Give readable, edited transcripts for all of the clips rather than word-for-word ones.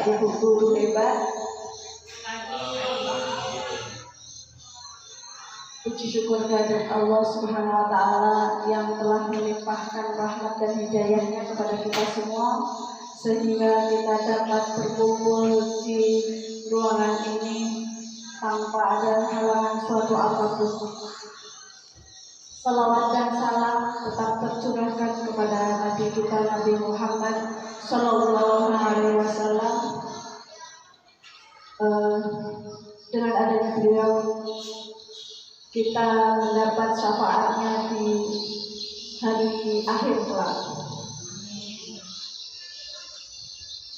Bapak Ibu guru hebat. Puji syukur kehadirat Allah Subhanahu wa Ta'ala yang telah melimpahkan rahmat dan hidayahnya kepada kita semua, sehingga kita dapat berkumpul di ruangan ini tanpa ada halangan suatu apapun. Salawat dan salam tetap tercurahkan kepada Nabi kita Nabi Muhammad Sallallahu Alaihi Wasallam. Dengan adanya beliau, kita mendapat syafaatnya di hari akhir kelak.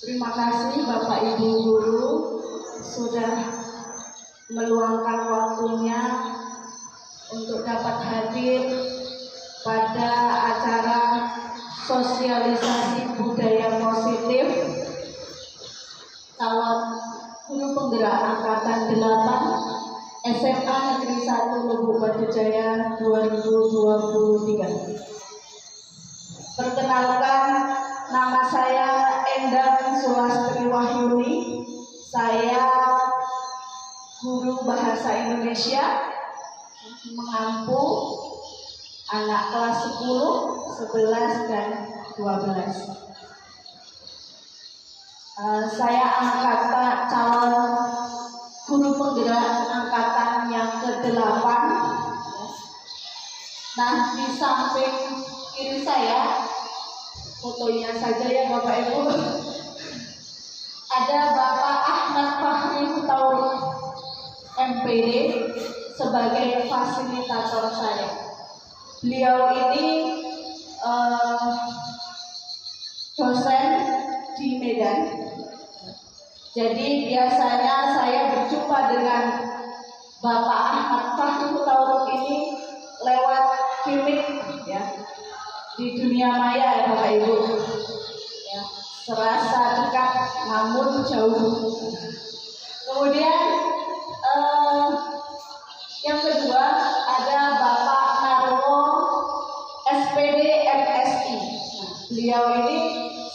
Terima kasih Bapak Ibu guru sudah meluangkan waktunya untuk dapat hadir pada acara sosialisasi budaya positif calon guru penggerak angkatan 8 SMA Negeri 1 Lubuk Batu Jaya 2023. Perkenalkan, nama saya Endang Sulastri Wahyuni. Saya guru bahasa Indonesia mengampu anak kelas 10, 11, dan 12. Saya calon guru penggerak angkatan yang ke-8. Nah, di samping kiri saya, fotonya saja ya Bapak Ibu, ada Bapak Ahmad Fahri Hutauruk MPD sebagai fasilitator saya. Beliau ini dosen di Medan. Jadi biasanya saya berjumpa dengan Bapak Ahmad Fahri Hutauruk ini lewat gimmick ya, di dunia maya ya Bapak Ibu. Ya, serasa dekat namun jauh. Kemudian yang kedua ada Bapak Narwo SPD MSI. Nah, beliau ini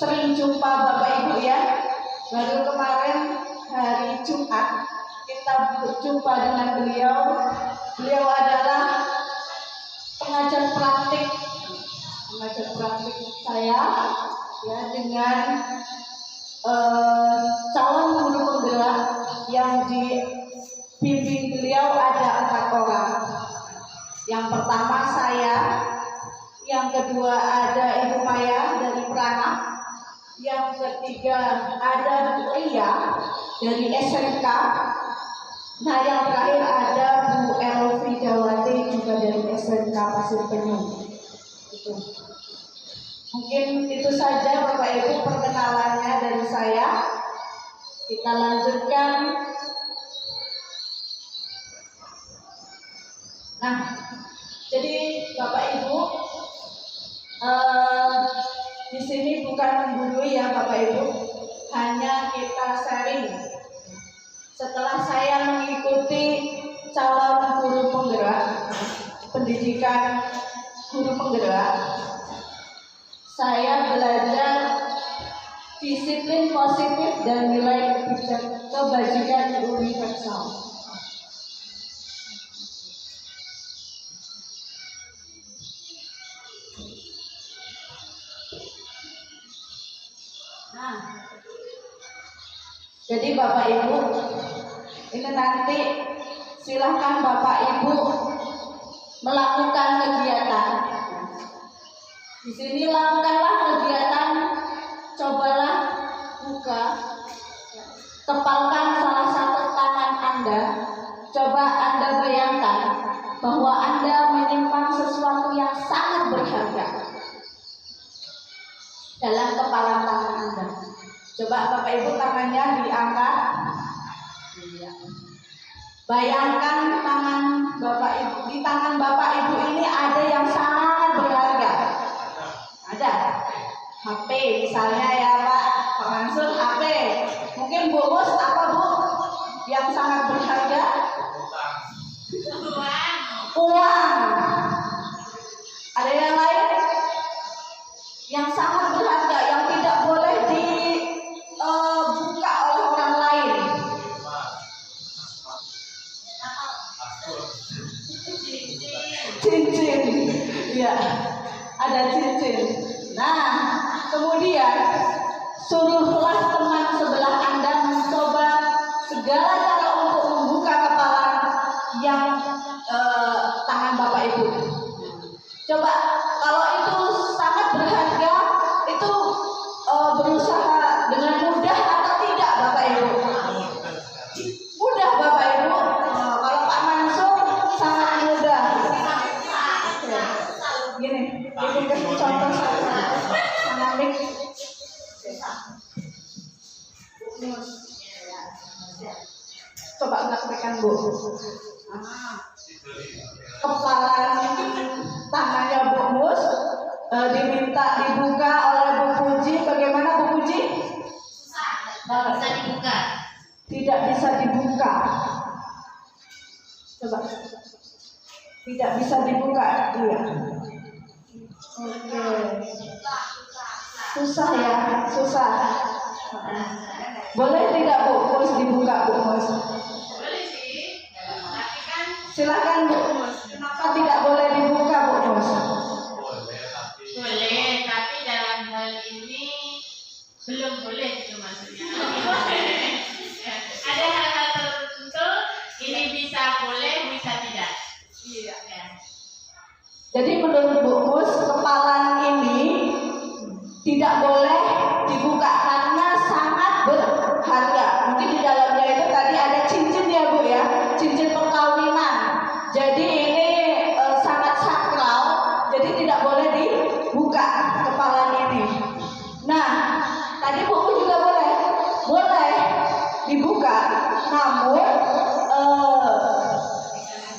sering jumpa Bapak Ibu ya. Baru kemarin hari Jumat kita berjumpa dengan beliau. Beliau adalah pengajar praktik saya ya, dengan calon guru penggerak yang dibimbing beliau ada 4 orang. Yang pertama saya, yang kedua ada Ibu Maya dari Peranak, yang ketiga ada Ria dari SMK. Nah, yang terakhir ada Bu Elvi Dawati juga dari SMK Pasir Penyu. Itu. Mungkin itu saja Bapak Ibu perkenalannya dari saya. Kita lanjutkan. Nah, jadi Bapak Ibu, di sini bukan menggurui ya Bapak Ibu, hanya kita sharing. Setelah saya mengikuti calon guru penggerak, pendidikan guru penggerak, saya belajar disiplin positif dan nilai kebajikan universal. Nah, jadi Bapak Ibu, ini nanti silahkan Bapak Ibu melakukan kegiatan. Di sini lakukanlah kegiatan, cobalah buka, kepalkan salah satu tangan Anda. Coba Anda bayangkan bahwa Anda menyimpan sesuatu yang sangat berharga dalam kepala tangan Anda. Coba Bapak Ibu tangannya diangkat. Bayangkan tangan Bapak Ibu, di tangan Bapak Ibu ini ada yang sangat berharga. Ada HP misalnya ya Pak Mansur, HP. Mungkin Bu Bos apa Bu yang sangat berharga? Uang. Ada yang lain yang sangat berharga yang tidak boleh dibuka cincin, ya, ada cincin. Nah, kemudian suruhlah teman sebelah Anda mencoba segala cara untuk membuka kepala yang tangan Bapak Ibu. Coba, kalau itu sangat berharga, itu berusaha dengan mudah atau tidak Bapak Ibu? Mudah Bapak Ibu. Kalau Pak Mansur sangat mudah. Gini, Ibu kasih contoh sama Mik. Coba praktekkan Bu. Kepala tangannya Bu Mus diminta dibuka oleh Bu Puji. Bagaimana Bu Puji? Bisa dibuka. Tidak bisa dibuka. Coba. Tidak bisa dibuka. Iya. Oke. Susah ya, susah. Boleh tidak Bu Mus dibuka Bu Mus? Boleh sih. Tapi kan Silakan Bu Mus. Kenapa tidak boleh dibuka Bu Mus? boleh, tapi dalam hal ini belum boleh itu maksudnya. Ada hal-hal tertentu ini bisa boleh, bisa tidak. Iya. Ya. Jadi menurut Bu Mus, kepalan ini tidak boleh dibuka karena sangat berharga. Mungkin di dalamnya itu tadi ada cincin ya Bu ya, cincin perkawinan. Jadi ini sangat sakral, jadi tidak boleh dibuka kepalan ini. Nah, tadi buku juga boleh dibuka, namun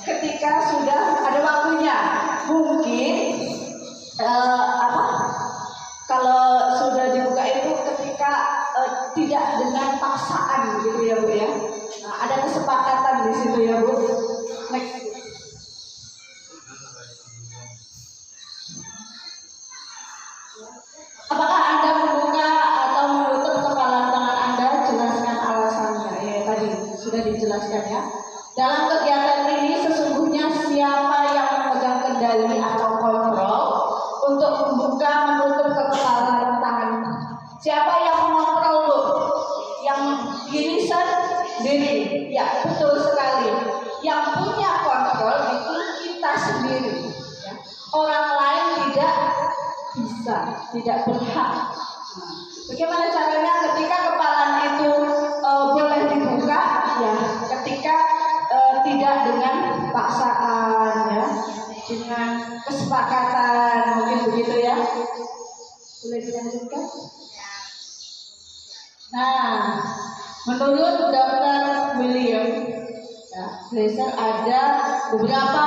ketika sudah ada waktunya, mungkin kalau sudah dibuka itu ketika tidak dengan paksaan gitu ya Bu ya. Nah, ada kesepakatan di situ ya Bu. Next. Apakah Anda membuka atau menutup kepala tangan Anda? Jelaskan alasannya. Ya tadi sudah dijelaskan ya. Dalam kegiatan ini sesungguhnya siapa yang memegang kendali atau kontrol untuk membuka menutup kepala tangan? Siapa yang mengontrol Bu? Yang diri sendiri. Ya betul sekali. Yang punya kontrol itu kita sendiri. Ya. Orang lain tidak bisa, tidak berhak. Nah, bagaimana caranya ketika kepalan itu boleh dibuka? Ya, ketika tidak dengan paksaan ya, dengan kesepakatan, mungkin begitu ya. Boleh dilanjutkan? Nah, menurut Dr. William ya, Glaser ada beberapa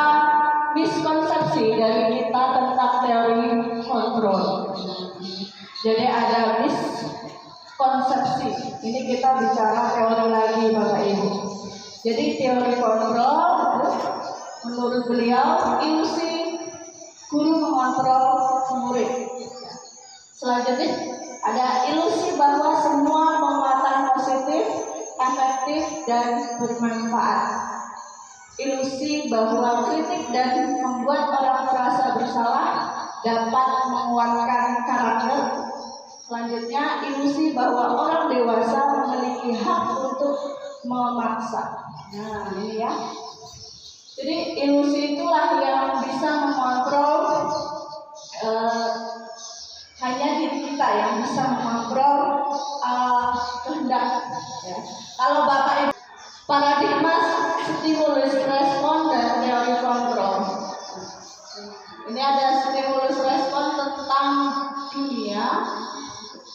miskonsepsi dari kita tentang teori kontrol. Jadi ada miskonsepsi. Ini kita bicara teori lagi Bapak Ibu. Jadi teori kontrol menurut beliau ilusi guru mengontrol murid. Selanjutnya ada ilusi bahwa semua penguatan positif, efektif dan bermanfaat. Ilusi bahwa kritik dan membuat orang merasa bersalah dapat menguatkan karakter. Selanjutnya, ilusi bahwa orang dewasa memiliki hak untuk memaksa. Nah, ini ya. Jadi ilusi itulah yang bisa mengontrol hanya diri kita yang bisa mengontrol kehendak. Ya. Kalau Bapak Ibu paradigma stimulus respon dan teori kontrol. Ini ada stimulus respon tentang dunia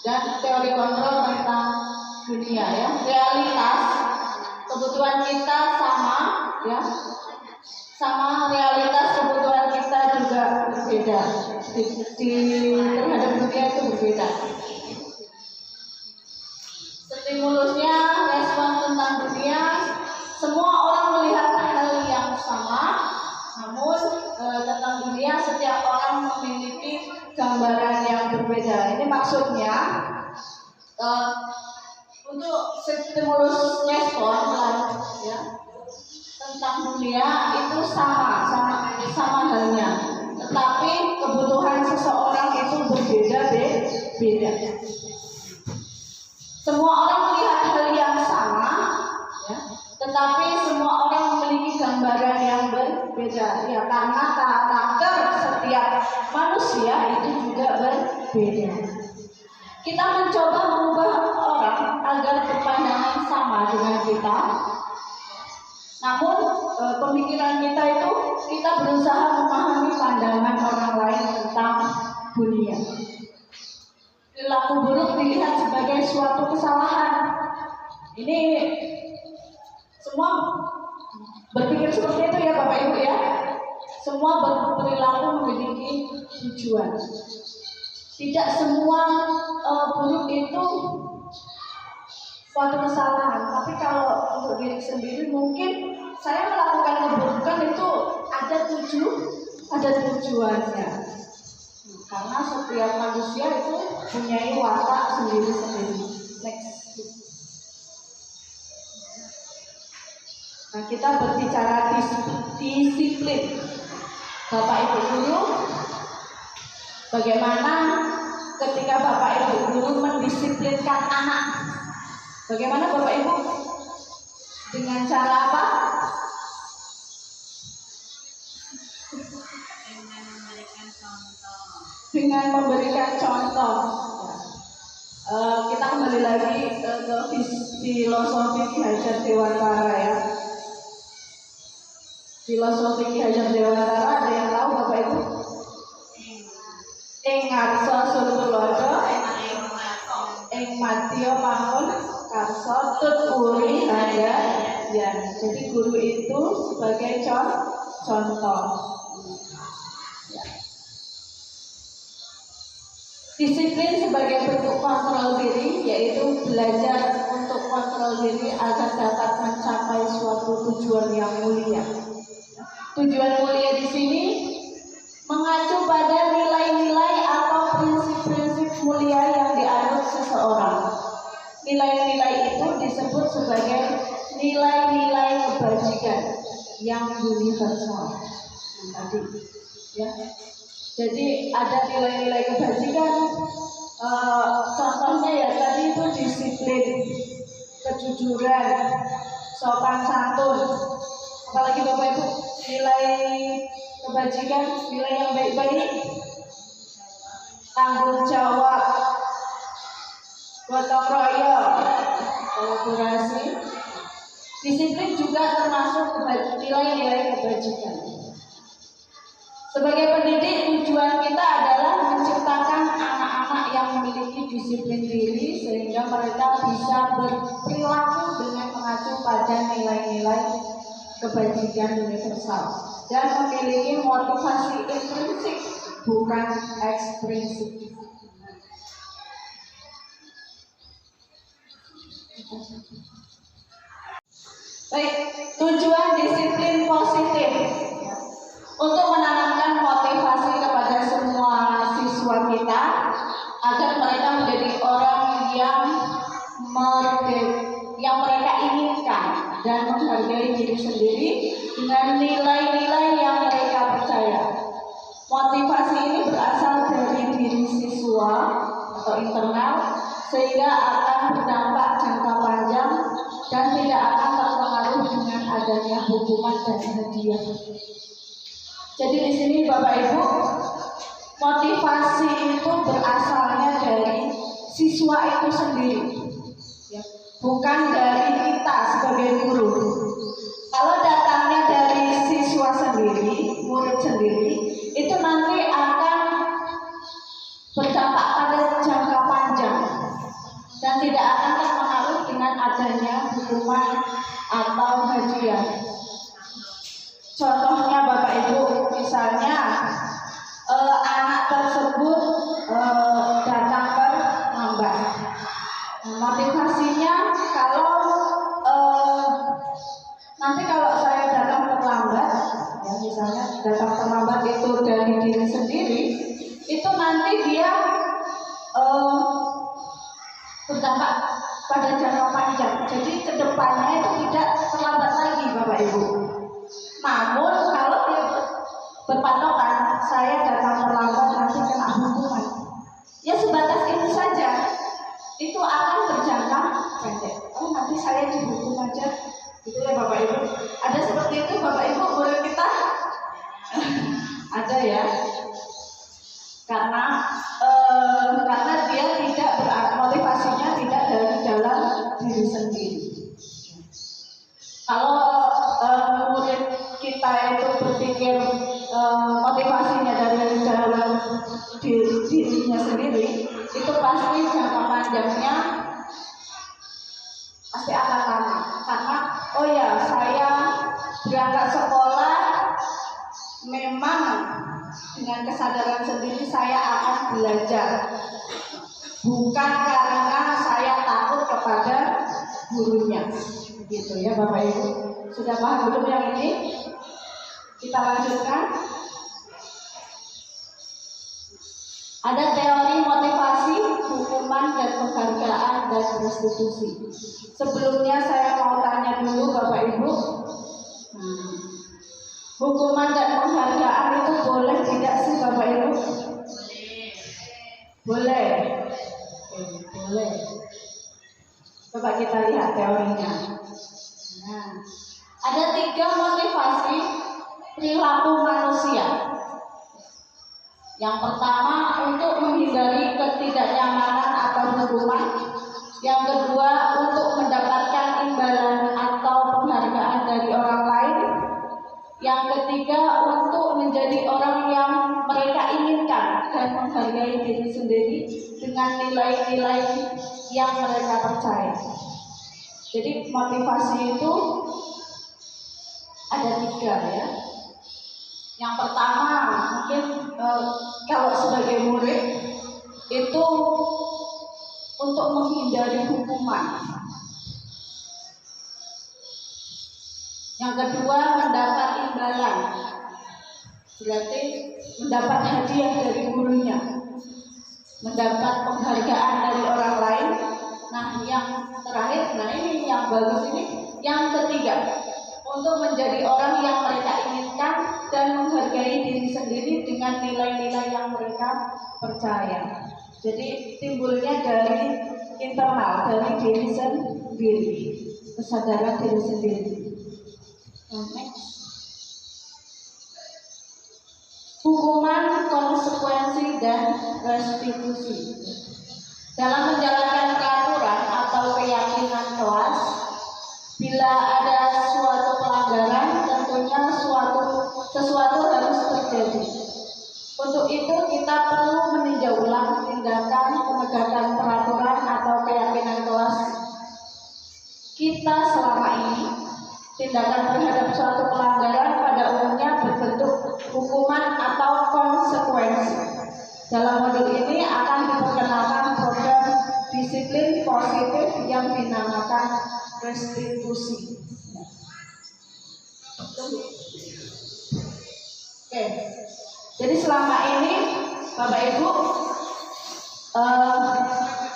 dan teori kontrol tentang dunia ya. Realitas kebutuhan kita sama ya. Sama realitas kebutuhan kita juga berbeda. Terhadap dunia itu berbeda. Stimulusnya respon tentang dunia, semua orang melihat hal yang sama, namun tentang dunia setiap orang memiliki gambaran yang berbeda. Ini maksudnya untuk stimulus respon ya, tentang dunia itu sama halnya. Semua orang melihat hal yang sama, ya, tetapi semua orang memiliki gambaran yang berbeda. Ya, karena karakter setiap manusia itu juga berbeda. Kita mencoba mengubah orang agar berpandangan sama dengan kita. Namun pemikiran kita itu kita berusaha memahami pandangan orang lain tentang dunia. Perilaku buruk dilihat sebagai suatu kesalahan. Ini semua berpikir seperti itu ya Bapak Ibu ya. Semua berperilaku memiliki tujuan. Tidak semua buruk itu suatu kesalahan. Tapi kalau untuk diri sendiri mungkin saya melakukan keburukan itu ada tujuannya. Karena setiap manusia itu punya watak sendiri-sendiri. Next. Nah, kita berbicara disiplin. Bapak Ibu guru, bagaimana ketika Bapak Ibu guru mendisiplinkan anak? Bagaimana Bapak Ibu? Dengan cara apa? Dengan memberikan contoh. Kita kembali lagi ke filosofi Ki Hajar Dewantara ya. Filosofi Ki Hajar Dewantara ada yang tahu Bapak Ibu? Ing ngarsa surtulodo, ing madya pangun karsa tuturi haya. Ya, jadi guru itu sebagai contoh. Disiplin sebagai bentuk kontrol diri, yaitu belajar untuk kontrol diri agar dapat mencapai suatu tujuan yang mulia. Tujuan mulia di sini mengacu pada nilai-nilai atau prinsip-prinsip mulia yang dianut seseorang. Nilai-nilai itu disebut sebagai nilai-nilai kebajikan yang universal. Tadi, ya. Jadi ada nilai-nilai kebajikan, contohnya ya tadi itu disiplin, kejujuran, sopan santun. Apalagi Bapak Ibu, nilai kebajikan, nilai yang baik-baik, tanggung jawab, gotong royong, kolaborasi. Disiplin juga termasuk nilai-nilai kebajikan. Sebagai pendidik, tujuan kita adalah menciptakan anak-anak yang memiliki disiplin diri sehingga mereka bisa berperilaku dengan mengacu pada nilai-nilai kebajikan universal dan memiliki motivasi intrinsik bukan ekstrinsik. Baik, tujuan disiplin positif untuk menanamkan motivasi kepada semua siswa kita agar mereka menjadi orang yang mereka inginkan dan menghargai diri sendiri dengan nilai-nilai yang mereka percaya. Motivasi ini berasal dari diri siswa atau internal sehingga akan berdampak jangka panjang dan tidak akan terpengaruh dengan adanya hukuman dan hadiah. Jadi di sini Bapak Ibu, motivasi itu berasalnya dari siswa itu sendiri, ya, bukan dari kita sebagai guru. Kalau datangnya dari siswa sendiri, murid sendiri, itu nanti akan berdampak pada jangka panjang dan tidak akan terpengaruh dengan adanya hukuman atau hadiah. Contohnya Bapak Ibu, misalnya anak tersebut datang terlambat. Motivasinya nanti kalau saya datang terlambat, ya misalnya datang terlambat itu dari diri sendiri, itu nanti dia berdampak pada jangka panjang. Jadi kedepannya itu tidak terlambat lagi Bapak Ibu. Namun kalau dia berpatokan saya datang terlambat nanti kena hukuman, ya sebatas itu saja. ya, karena dia tidak motivasinya tidak dari dalam diri sendiri. Kalau murid kita itu berpikir motivasinya dari dalam dirinya sendiri, itu pasti jangka panjangnya pasti akan lama. Karena oh ya, saya berangkat sekolah memang dengan kesadaran sendiri saya akan belajar, bukan karena saya takut kepada gurunya. Gitu ya Bapak Ibu. Sudah paham belum yang ini? Kita lanjutkan. Ada teori motivasi, hukuman, dan penghargaan dan restitusi. Sebelumnya saya mau tanya dulu Bapak Ibu, hukuman dan penghargaan itu boleh tidak sih Bapak Ibu? Boleh. Boleh. Coba kita lihat teorinya. Nah, ada 3 motivasi perilaku manusia. Yang pertama untuk menghindari ketidaknyamanan atau hukuman. Yang kedua untuk mendapatkan imbalan atau penghargaan dari orang lain. Yang ketiga untuk menjadi orang yang mereka inginkan dan menghargai diri sendiri dengan nilai-nilai yang mereka percaya. Jadi motivasi itu ada 3 ya. Yang pertama mungkin kalau sebagai murid itu untuk menghindari hukuman. Yang kedua mendapat imbalan, berarti mendapat hadiah dari gurunya, mendapat penghargaan dari orang lain. Nah yang terakhir, nah ini yang bagus ini, yang ketiga untuk menjadi orang yang mereka inginkan dan menghargai diri sendiri dengan nilai-nilai yang mereka percaya. Jadi timbulnya dari internal, dari diri sendiri, kesadaran diri sendiri. Next. Hukuman, konsekuensi, dan restitusi. Dalam menjalankan peraturan atau keyakinan kelas, bila ada suatu pelanggaran, tentunya sesuatu harus terjadi. Untuk itu kita perlu meninjau ulang tindakan penegakan peraturan atau keyakinan kelas kita selama ini. Tindakan terhadap suatu pelanggaran pada umumnya berbentuk hukuman atau konsekuensi. Dalam modul ini akan diperkenalkan program disiplin positif yang dinamakan restitusi. Oke. Jadi selama ini Bapak Ibu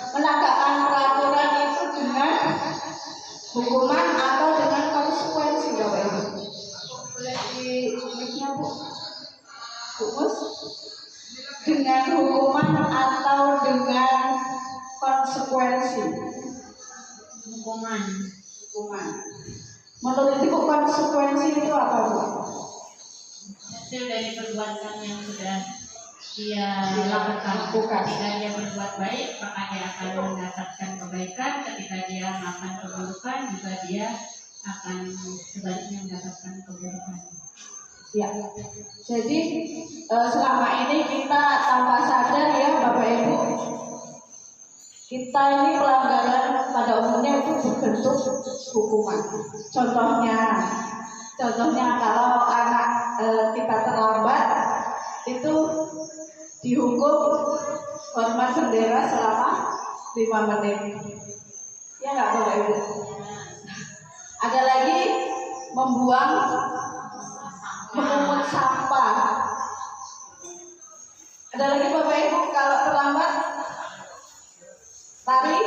menegakkan peraturan itu dengan hukuman atau dengan konsekuensi Bapak Ibu. Boleh di mic-nya Bu? Mus? Dengan hukuman atau dengan konsekuensi? Hukuman. Menurut Ibu konsekuensi itu apa Bu? Hasil dari perbuatan yang sudah dia lakukan. Ketika dia berbuat baik, maka dia akan mendapatkan kebaikan. Ketika dia melakukan keburukan, juga dia akan sebaliknya mendapatkan keburukan. Ya. Jadi selama ini kita tanpa sadar ya Bapak Ibu, kita ini pelanggaran pada umumnya itu berbentuk hukuman. Contohnya kalau anak kita terlambat itu dihukum hormat bendera selama 5 menit. Ya nggak Bapak Ibu? Ada lagi memungut sampah. Ada lagi Bapak Ibu kalau terlambat lari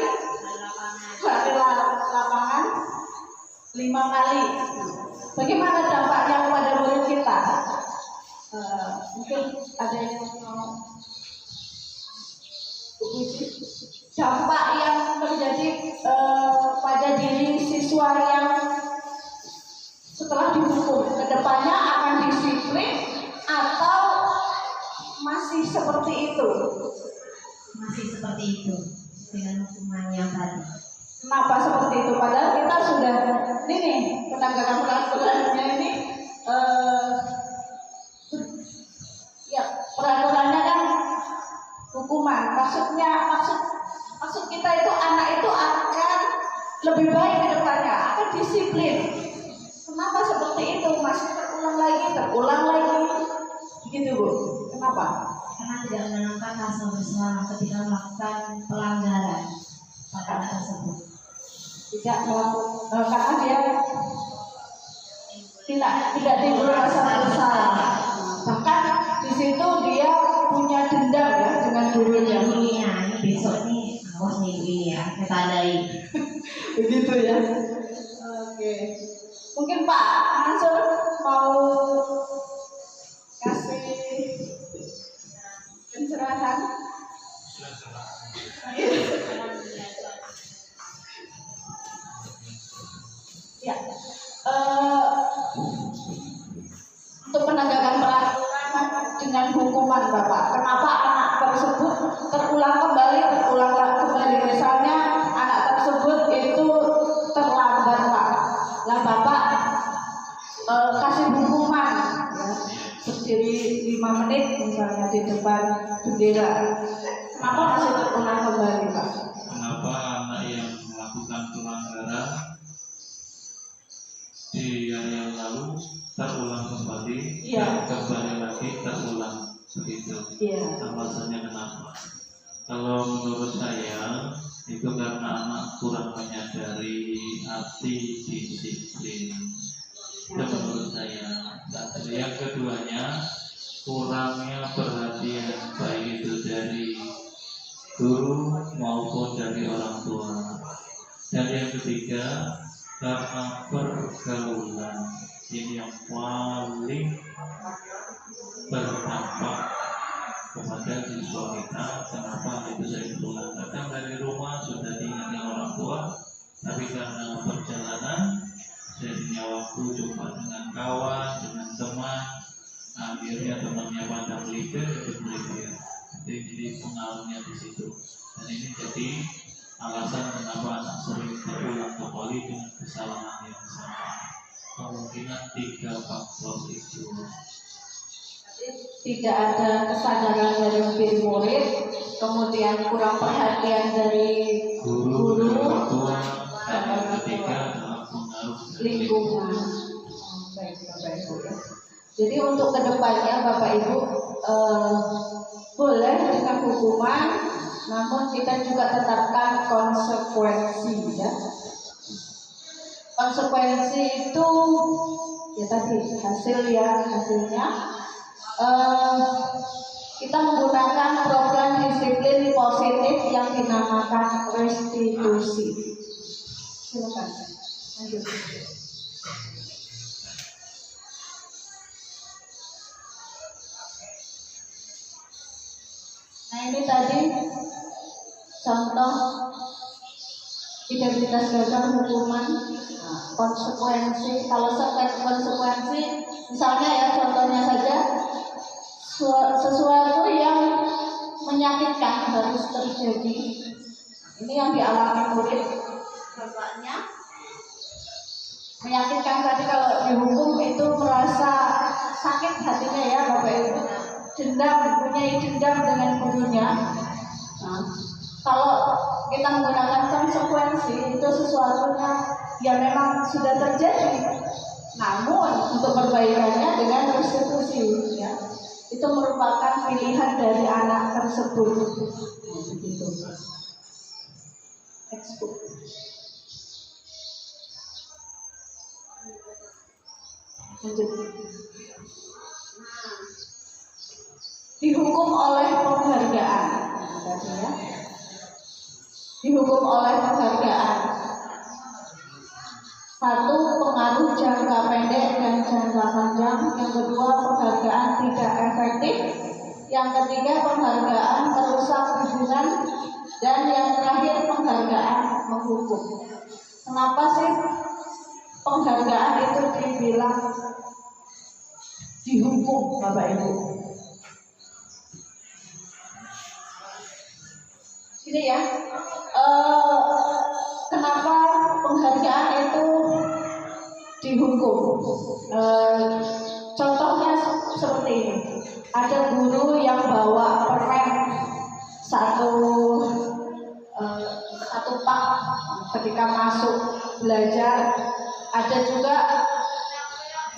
lapangan 5 kali. Bagaimana dampaknya kepada murid kita? Mungkin ada yang mau dampak yang terjadi pada diri siswa yang setelah dihukum kedepannya akan disiplin atau masih seperti itu. Masih seperti itu dengan hukuman yang tadi. Kenapa seperti itu? Padahal kita sudah ini penegakan peraturannya ini ya peraturannya kan hukuman. Maksud kita itu anak itu akan lebih baik ke depannya, akan disiplin. Kenapa seperti itu? Masih terulang lagi, gitu Bu. Kenapa? Karena tidak menanamkan rasa bersalah ketika melakukan pelanggaran pada anak tersebut. Tidak melakukan karena dia tidak timbul rasa bersalah. Bahkan di situ dia punya dendam ya dengan gurunya. Ini besok nih awas nih ini ya, kita tandai. Begitu ya. Oke. Mungkin Pak Mansur mau kasih pencerahan. Ya. Untuk penegakan peraturan dengan hukuman Bapak. Kenapa anak tersebut terulang kembali? Misalnya anak tersebut itu terlambat Pak. Lah Bapak kasih hukuman ya, berdiri 5 menit misalnya di depan bendera. Kenapa masih terulang kembali Pak? Kenapa anak yang melakukan pelanggaran di hari yang lalu terulang kembali dan kembali lagi terulang begitu? Alasannya kenapa? Kalau menurut saya itu karena anak kurang menyadari arti disiplin. Itu menurut saya. Dan yang keduanya kurangnya perhatian baik itu dari guru maupun dari orang tua. Dan yang ketiga karena pergaulan. Ini yang paling berdampak kepada siswa kita. Kenapa itu saya bilang? Kadang dari rumah sudah diingatkan orang tua, tapi karena perjalanan jadinya waktu jumpa dengan kawan, dengan teman, akhirnya temannya pandang melipir, itu melipir. Jadi pengaruhnya di situ. Dan ini jadi alasan kenapa anak sering berulang kembali dengan kesalahan yang sama. Kemungkinan 3 faktor itu. Tidak ada kesadaran dari murid, kemudian kurang perhatian dari guru, orang tua, dan yang ketiga adalah pengaruh lingkungan. Baik Bapak Ibu. Jadi untuk kedepannya Bapak Ibu boleh dengan hukuman, namun kita juga tetapkan konsekuensi ya. Konsekuensi itu ya tadi hasilnya kita menggunakan program disiplin positif yang dinamakan restitusi. Silakan lanjut. Nah ini tadi contoh identitas gagal hukuman, konsekuensi. Kalau konsekuensi misalnya ya contohnya saja sesuatu yang menyakitkan harus terjadi. Ini yang dialami murid bapaknya menyakitkan. Tadi kalau dihukum itu merasa sakit hatinya ya Bapak Ibu, mempunyai dendam dengan gurunya. Nah, kalau kita menggunakan konsekuensi itu sesuatunya ya memang sudah terjadi, namun untuk perbaikannya dengan restitusi ya, itu merupakan pilihan dari anak tersebut. Begitu. Dihukum oleh penghargaan. Ya. Dihukum oleh penghargaan. 1. Pengaruh jangka pendek dan jangka panjang. Yang kedua, penghargaan tidak efektif. Yang ketiga, penghargaan merusak hubungan. Dan yang terakhir, penghargaan menghukum. Kenapa sih penghargaan itu dibilang dihukum, Bapak Ibu? Ini ya, kenapa penghargaan itu dihukum? Contohnya seperti ini. Ada guru yang bawa permen satu pak ketika masuk belajar. Ada juga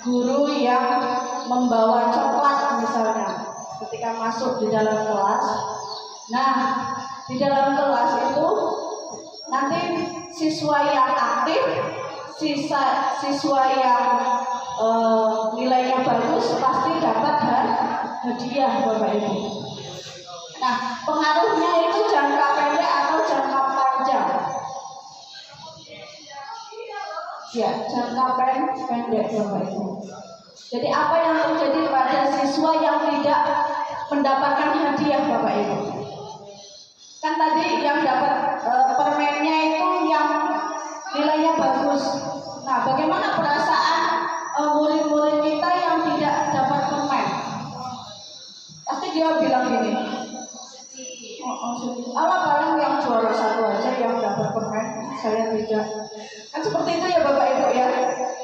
guru yang membawa coklat misalnya ketika masuk di dalam kelas. Nah, di dalam kelas itu nanti siswa yang aktif, siswa yang nilainya bagus pasti dapat hadiah, Bapak Ibu. Nah, pengaruhnya itu jangka pendek atau jangka panjang? Ya, jangka pendek, Bapak Ibu. Jadi apa yang terjadi pada siswa yang tidak mendapatkan hadiah, Bapak Ibu? Kan tadi yang dapat permennya itu yang nilainya bagus. Nah, bagaimana perasaan murid-murid kita yang tidak dapat permen? Pasti dia bilang gini, ala paling yang juara satu aja yang dapat permen, saya tidak. Kan seperti itu ya Bapak Ibu ya.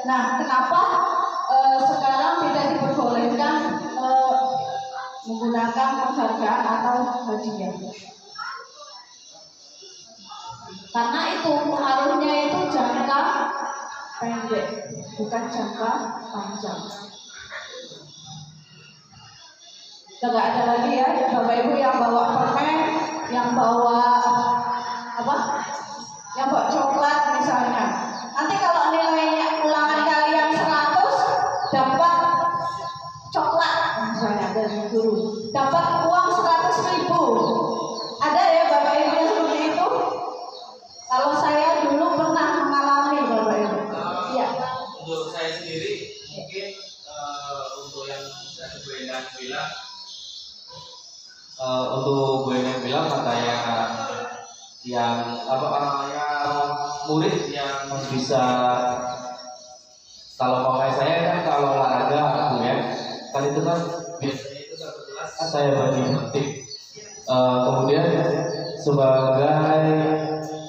Nah, kenapa sekarang tidak diperbolehkan menggunakan penghargaan atau hadiah? Karena itu pengaruhnya itu jangka pendek, bukan jangka panjang. Tidak ada lagi ya Bapak Ibu yang bawa permen, yang bawa apa? Yang bawa coklat misalnya. Nanti kalau nilainya ulangan kalian 100 dapat coklat misalnya dari guru, dapat uang 100.000. Ada ya Bapak Ibu yang seperti itu? Kalau saya dulu pernah mengalami Bapak Ibu. Iya. Untuk saya sendiri mungkin untuk yang saya bilang untuk Bu Endang bilang katanya yang murid yang bisa, kalau pakai saya kan kalau olahraga Bu ya, kan itu kan biasanya itu satu kelas saya bagi tim, kemudian sebagai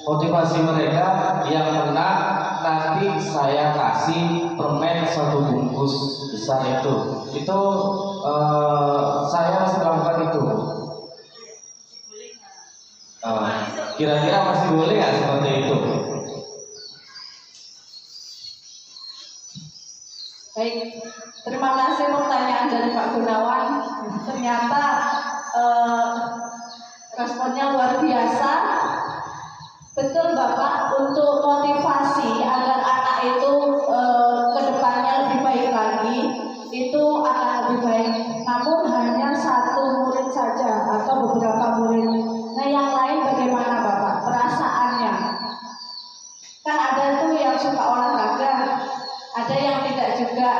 motivasi mereka yang menang nanti saya kasih permen 1 bungkus besar itu saya masih melakukan itu. Kira-kira masih boleh nggak seperti itu? Baik, terima kasih pertanyaan dari Pak Gunawan. Ternyata responnya luar biasa. Betul Bapak, untuk motivasi agar anak itu kedepannya lebih baik lagi, itu akan lebih baik. Namun hanya 1 murid saja atau beberapa murid. Nah yang lain bagaimana Bapak perasaannya? Kan ada tuh yang suka olahraga, ada yang tidak juga.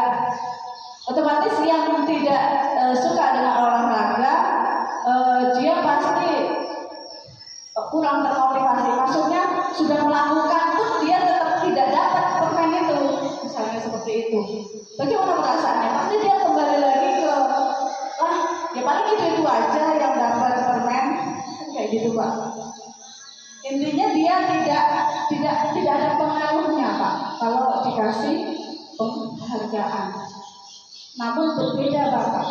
Otomatis yang tidak suka dengan olahraga, dia pasti kurang termotivasi. Maksudnya sudah melakukan pun dia tetap tidak dapat permen itu, misalnya seperti itu. Bagaimana perasaannya? Pasti dia kembali lagi ke ya paling itu aja yang dapat permen, kayak gitu Pak. Intinya dia tidak ada pengaruhnya Pak kalau dikasih penghargaan. Namun berbeda Bapak.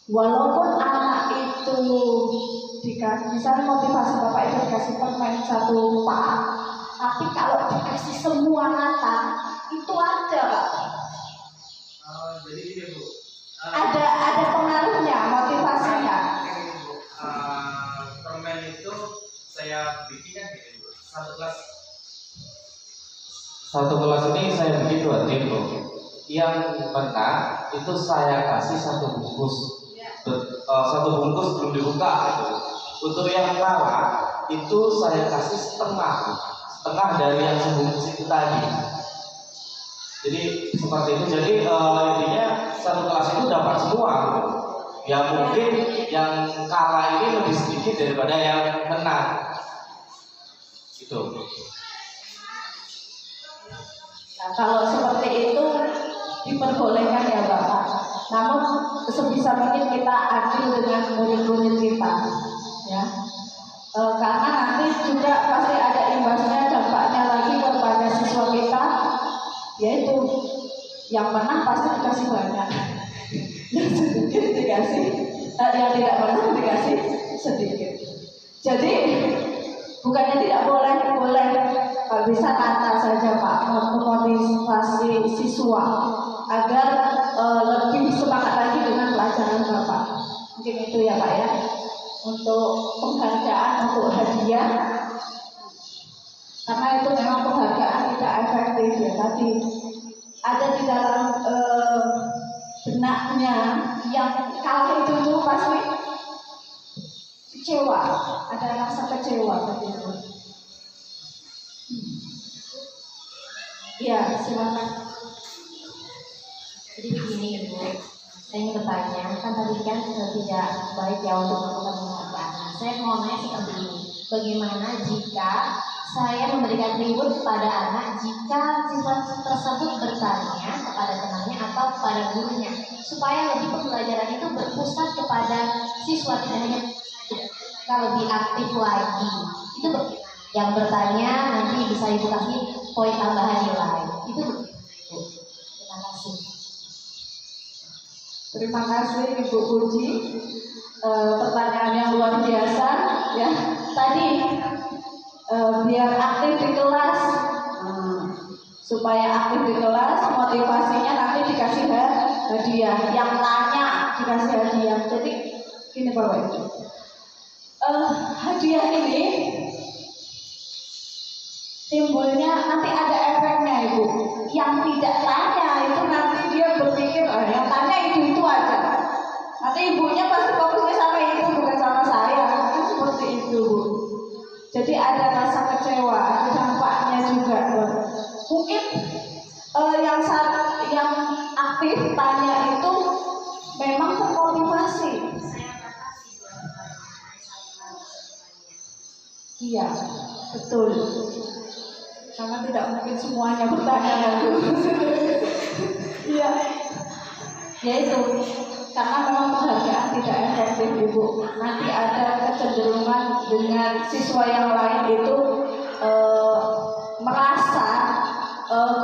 Walaupun anak itu dikasih, misalnya motivasi Bapak itu dikasih permen 1 pak, tapi kalau dikasih semua rata itu ada Pak. Jadi ini Bu, ada pengaruhnya, motivasinya. Permen itu saya bikin kan gitu Bu, satu kelas ini saya bikin 2 tim Bu. Yang menang itu saya kasih 1 bungkus. 1 bungkus belum dibuka gitu. Untuk yang kalah itu saya kasih setengah dari yang sebungkus itu tadi. Jadi seperti itu. Jadi intinya 1 kelas itu dapat semua gitu. Ya mungkin yang kalah ini lebih sedikit daripada yang menang. Gitu. Nah, kalau seperti itu diperbolehkan ya Bapak. Namun sebisa mungkin kita adil dengan murid-murid kita, ya. karena nanti juga pasti ada imbasnya, dampaknya lagi kepada siswa kita, yaitu yang menang pasti dikasih banyak, yang sedikit dikasih, yang tidak menang dikasih sedikit. Jadi bukannya tidak boleh bisa kata saja Pak, memotivasi siswa agar lebih semangat lagi dengan pelajaran Bapak. Mungkin itu ya Pak ya, untuk penghargaan, untuk hadiah, karena itu memang penghargaan tidak efektif ya. Tadi ada di dalam benaknya yang kalah itu pasti kecewa, ada rasa kecewa begitu. Ya, silakan. Jadi begini Ibu, saya ingin bertanya, kan tadi kan tidak baik ya untuk melakukan penghargaan. Nah, saya mau nanya seperti ini, bagaimana jika saya memberikan reward kepada anak jika siswa tersebut bertanya kepada temannya atau kepada gurunya, supaya lebih pembelajaran itu berpusat kepada siswa, tidak hanya lebih aktif lagi. Itu bagaimana? Yang bertanya nanti bisa Ibu kasih poin tambahan nilai. Itu bagaimana Ibu? Terima kasih. Terima kasih Ibu Puji, pertanyaan yang luar biasa ya. Tadi biar aktif di kelas, supaya aktif di kelas, motivasinya nanti dikasih hadiah, yang tanya dikasih hadiah. Jadi gini Bapak Ibu, hadiah ini timbulnya nanti ada efeknya Ibu. Yang tidak tanya itu nanti dia berpikir, yang tanya itu aja. Nanti ibunya pasti fokusnya sama itu, bukan sama saya. Mungkin seperti itu Bu. Jadi ada rasa kecewa, ada dampaknya juga. Mungkin yang aktif tanya itu memang termotivasi. Iya, betul. Karena tidak mungkin semuanya bertanya iya, yaitu karena memang penghargaan tidak efektif Ibu. Nanti ada kecenderungan dengan siswa yang lain itu merasa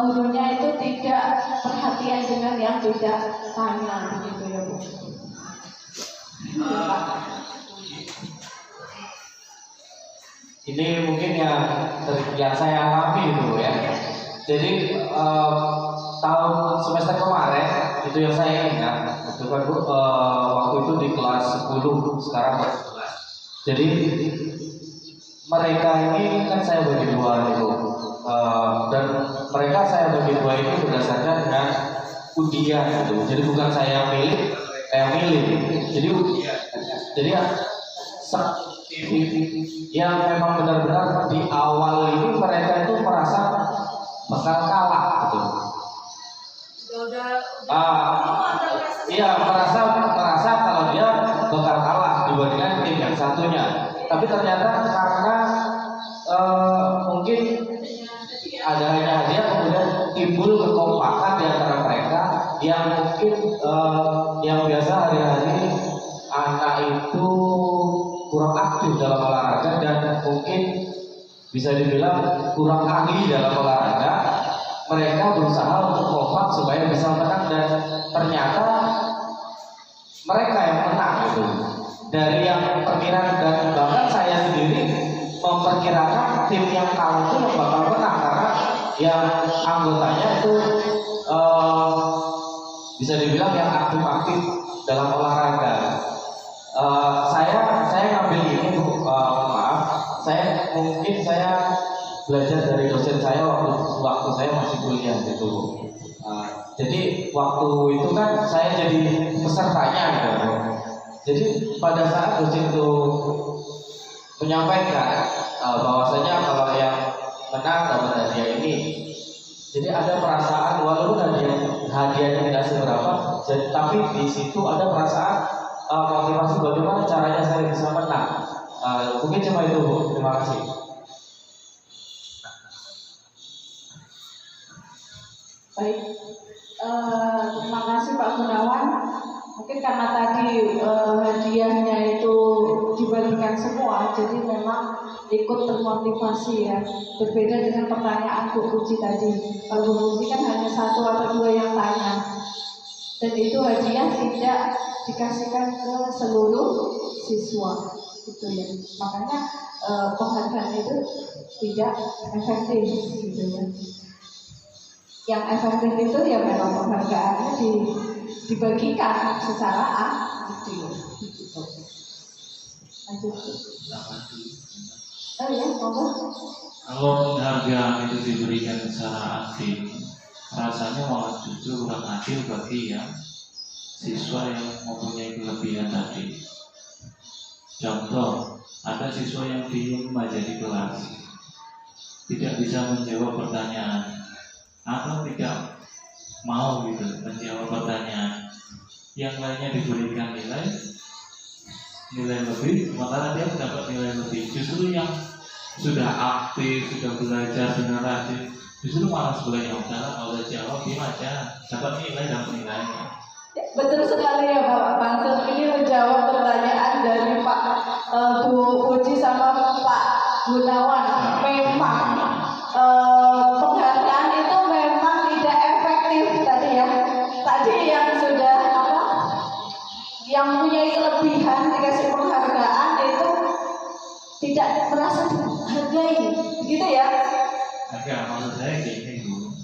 gurunya itu tidak perhatian dengan yang tidak tanya begitu ya Bu. Ini mungkin yang saya alami itu ya. Jadi tahun semester kemarin itu yang saya ingat, itu kan waktu itu di kelas 10, sekarang kelas 11. Jadi mereka ini kan saya bagi dua itu, dan mereka saya bagi dua ini berdasarkan dengan undian gitu. Jadi bukan saya yang milih. Jadi yang memang benar-benar di awal ini mereka itu merasa bakal kalah gitu. Iya, merasa kalau dia bakal kalah dibandingkan tim yang satunya. Tapi ternyata karena mungkin ada hadiah, kemudian timbul kekompakan di antara mereka yang mungkin yang biasa hari-hari anak itu kurang aktif dalam olahraga dan mungkin bisa dibilang kurang ahli dalam olahraga. Mereka berusaha untuk kompak supaya bisa menang dan ternyata mereka yang menang gitu. Dari yang perkiraan dan bahkan saya sendiri memperkirakan tim yang kalah itu yang bakal menang karena yang anggotanya itu bisa dibilang yang aktif-aktif dalam olahraga. Saya ngambil ini Bu, maaf, saya belajar dari dosen saya waktu saya masih kuliah gitu Bu. Jadi waktu itu kan saya jadi pesertanya gitu. Jadi pada saat dosen itu menyampaikan bahwasanya kalau yang menang dapat hadiah ini, jadi ada perasaan walaupun hadiahnya tidak seberapa, tapi di situ ada perasaan motivasi bagaimana caranya saya bisa menang. Mungkin cuma itu Bu. Terima kasih. Baik, terima kasih Pak Gunawan. Mungkin karena tadi hadiahnya itu dibandingkan menyampaikan semua, jadi memang ikut termotivasi ya. Berbeda dengan pertanyaan Bu Puji tadi. Kalau Bu Puji kan hanya 1 atau 2 yang tanya, dan itu hadiah tidak dikasihkan ke seluruh siswa, gitu ya. Makanya penghargaan itu tidak efektif, gitu ya. Yang efektif itu ya memang penghargaannya dibagikan secara adil, gitu. Lanjut. Oh ya, monggo. Kalau penghargaan itu diberikan secara adil, rasanya malah justru kurang adil bagi yang siswa yang mempunyai kelebihan tadi. Contoh, ada siswa yang diem aja di kelas, tidak bisa menjawab pertanyaan, atau tidak mau gitu menjawab pertanyaan. Yang lainnya diberikan nilai lebih, maka dia mendapat nilai lebih. Justru yang sudah aktif, sudah belajar dengan rajin, justru malah sebelahnya kalau udah jawab dia aja dapat nilai. Betul sekali ya Bapak Mansur, ini menjawab pertanyaan dari Pak Bu Puji sama Pak Gunawan. Memang penghargaan itu memang tidak efektif tadi ya. Tadi yang sudah yang punya kelebihan dikasih penghargaan itu tidak merasa dihargai, gitu ya? Agak maksud saya gini Bu.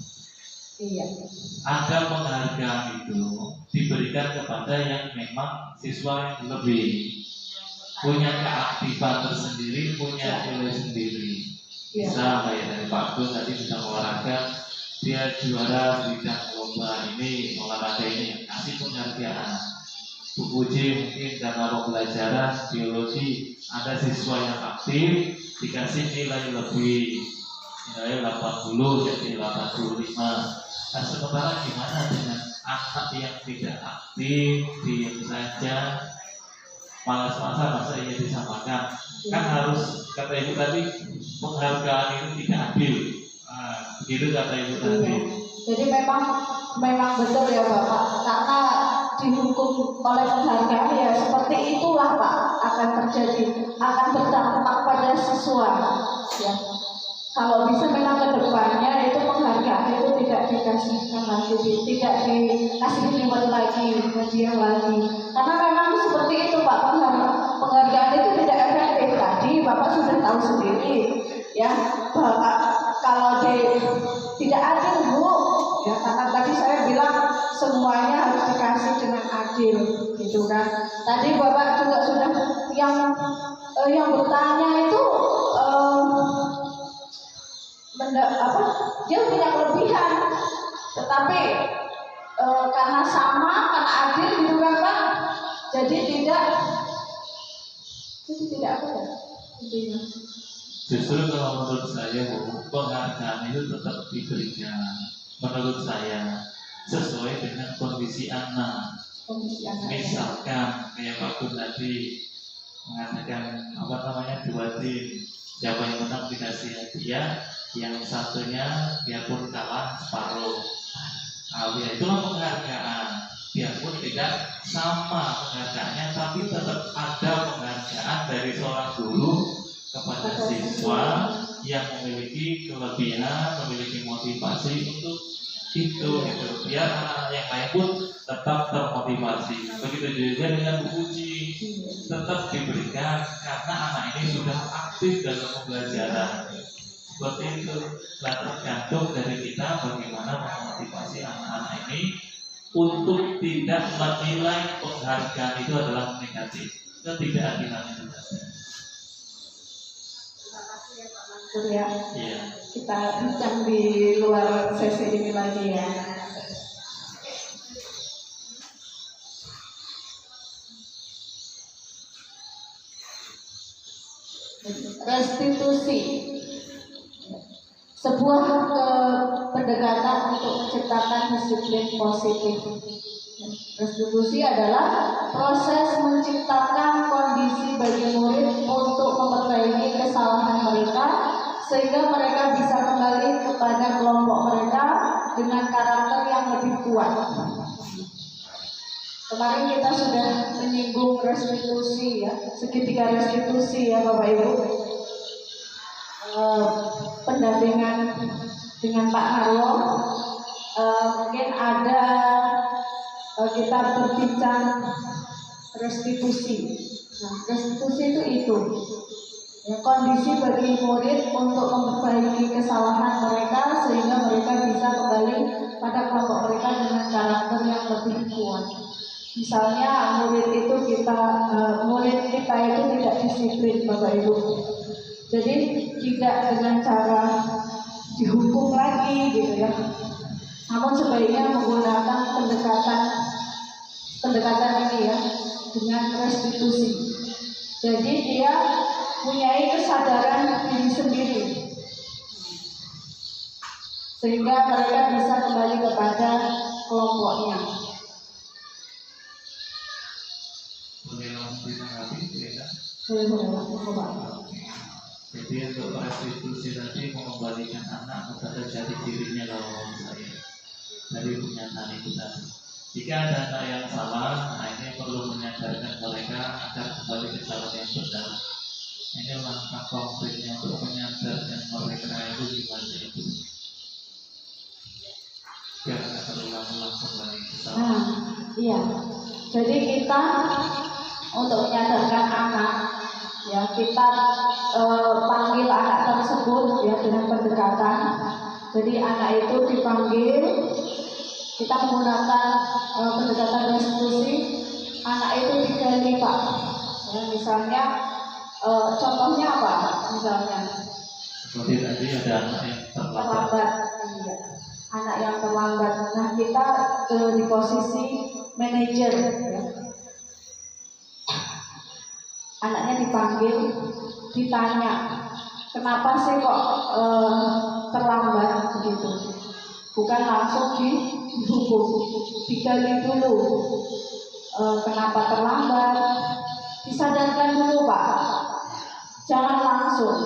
Iya. Ada penghargaan itu diberikan kepada yang memang siswa yang lebih punya keaktifan tersendiri, punya nilai sendiri. Bisa kayak dari Pak Gun tadi bisa olahraga, dia juara bidang lomba ini, olahraga ini, kasih penghargaan. Bu Puji mungkin karena pembelajaran biologi, ada siswa yang aktif dikasih nilai lebih, nilai 80 jadi 85. Nah, sementara gimana dengan anak yang tidak aktif, diam saja, malas-malasan, masa ini disamakan? Kan harus, kata Ibu tadi, penghargaan itu tidak adil. Begitu kata Ibu tadi. Jadi memang betul ya Bapak, karena dihukum oleh penghargaan ya seperti itulah Pak akan terjadi, akan berdampak pada siswa ya. Kalau bisa memang ke depannya itu penghargaan itu tidak dikasihkan lagi, tidak dikasih nikmat lagi, hadiah lagi. Karena memang seperti itu Pak, penghargaan itu tidak efektif. Tadi Bapak sudah tahu sendiri ya, Bapak kalau tidak adil Bu, ya karena tadi saya bilang semuanya harus dikasih dengan adil, gitu kan. Tadi Bapak juga sudah yang bertanya itu dia punya kelebihan, tetapi karena sama, karena adil gitu kan Pak, jadi tidak apa ya intinya. Justru kalau menurut saya Bu, penghargaan itu tetap diberikan menurut saya sesuai dengan kondisi anak. Misalkan kayak Pak Gun tadi mengatakan dua tim, siapa yang menang dikasih hadiah, yang satunya biarpun kalah separuh. Ya itulah penghargaan. Biarpun tidak sama penghargaannya, tapi tetap ada penghargaan dari seorang guru kepada siswa yang memiliki kelebihan, memiliki motivasi untuk itu gitu. Biar anak yang lain pun tetap termotivasi. Begitu juga dengan Bu Puji, tetap diberikan karena anak ini sudah aktif dalam pembelajaran. Seperti itu. Nah, tergantung dari kita bagaimana memotivasi anak-anak ini untuk tidak menilai penghargaan itu adalah negatif. Ketidakadilan itu tadi. Ya. Iya. Kita bincang di luar sesi ini lagi ya. Restitusi, sebuah pendekatan untuk menciptakan disiplin positif. Restitusi adalah proses menciptakan kondisi bagi murid untuk memperbaiki kesalahan mereka sehingga mereka bisa kembali kepada kelompok mereka dengan karakter yang lebih kuat. Kemarin kita sudah menyinggung restitusi ya, segitiga restitusi ya Bapak Ibu. Pendampingan dengan Pak Harwo, mungkin ada kita berbincang restitusi. Nah, restitusi itu ya, kondisi bagi murid untuk memperbaiki kesalahan mereka sehingga mereka bisa kembali pada kelompok mereka dengan karakter yang lebih kuat. Misalnya murid itu murid kita itu tidak disiplin Bapak Ibu. Jadi tidak dengan cara dihukum lagi gitu ya. Namun sebaiknya menggunakan pendekatan ini ya, dengan restitusi. Jadi dia mempunyai kesadaran diri sendiri, sehingga mereka bisa kembali kepada kelompoknya. Boleh langsung ditanggapi, ya? Boleh. Jadi untuk restitusi tadi mengembalikan anak kepada jati dirinya kalau saya dari pernyataan itu tadi. Jika ada anak yang salah, nah ini perlu menyadarkan mereka agar kembali ke jalan yang benar. Ini langkah konkretnya untuk menyadarkan mereka itu gimana itu. Biar tidak terulang-ulang kembali ke sana. Nah, iya. Jadi kita untuk menyadarkan anak, ya kita panggil anak tersebut ya dengan pendekatan. Jadi anak itu dipanggil, kita menggunakan pendekatan restitusi. Anak itu digali Pak. Ya, misalnya contohnya apa? Misalnya Seperti tadi ada anak yang terlambat. Iya. Anak yang terlambat. Nah kita di posisi manajer. Ya. Anaknya dipanggil, ditanya, kenapa sih kok terlambat begitu? Bukan langsung dihukum, digali dulu. Kenapa terlambat? Disadarkan dulu Pak, jangan langsung.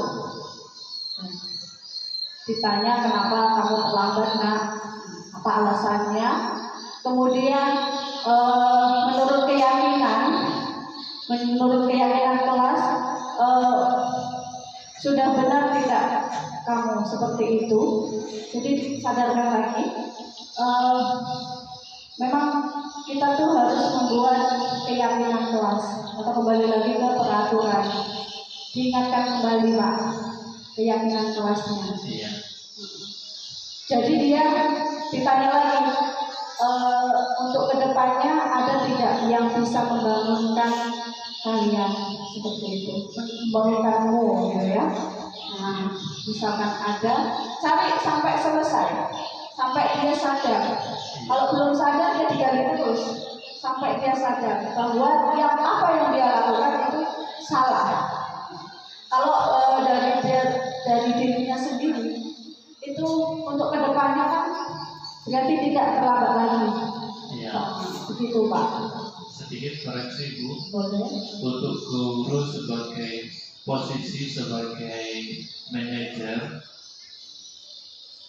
Ditanya kenapa kamu terlambat, nah apa alasannya? Kemudian menurut keyakinan kelas sudah benar tidak kamu seperti itu. Jadi sadarkan lagi, memang kita tuh harus membuat keyakinan kelas atau kembali lagi ke peraturan, diingatkan kembali Pak keyakinan kelasnya. Iya. Jadi dia ditanya lagi, untuk kedepannya ada tidak yang bisa membangunkan kalian seperti itu, membangunkanmu gitu ya. Nah, misalkan ada, cari sampai selesai, sampai dia sadar. Kalau belum sadar dia digali terus sampai dia sadar bahwa apa yang dia lakukan itu salah. Kalau dari dirinya sendiri itu untuk kedepannya kan berarti tidak terlambat lagi. Iya. Begitu Pak. Sedikit koreksi Bu. Boleh. Untuk guru sebagai posisi sebagai manajer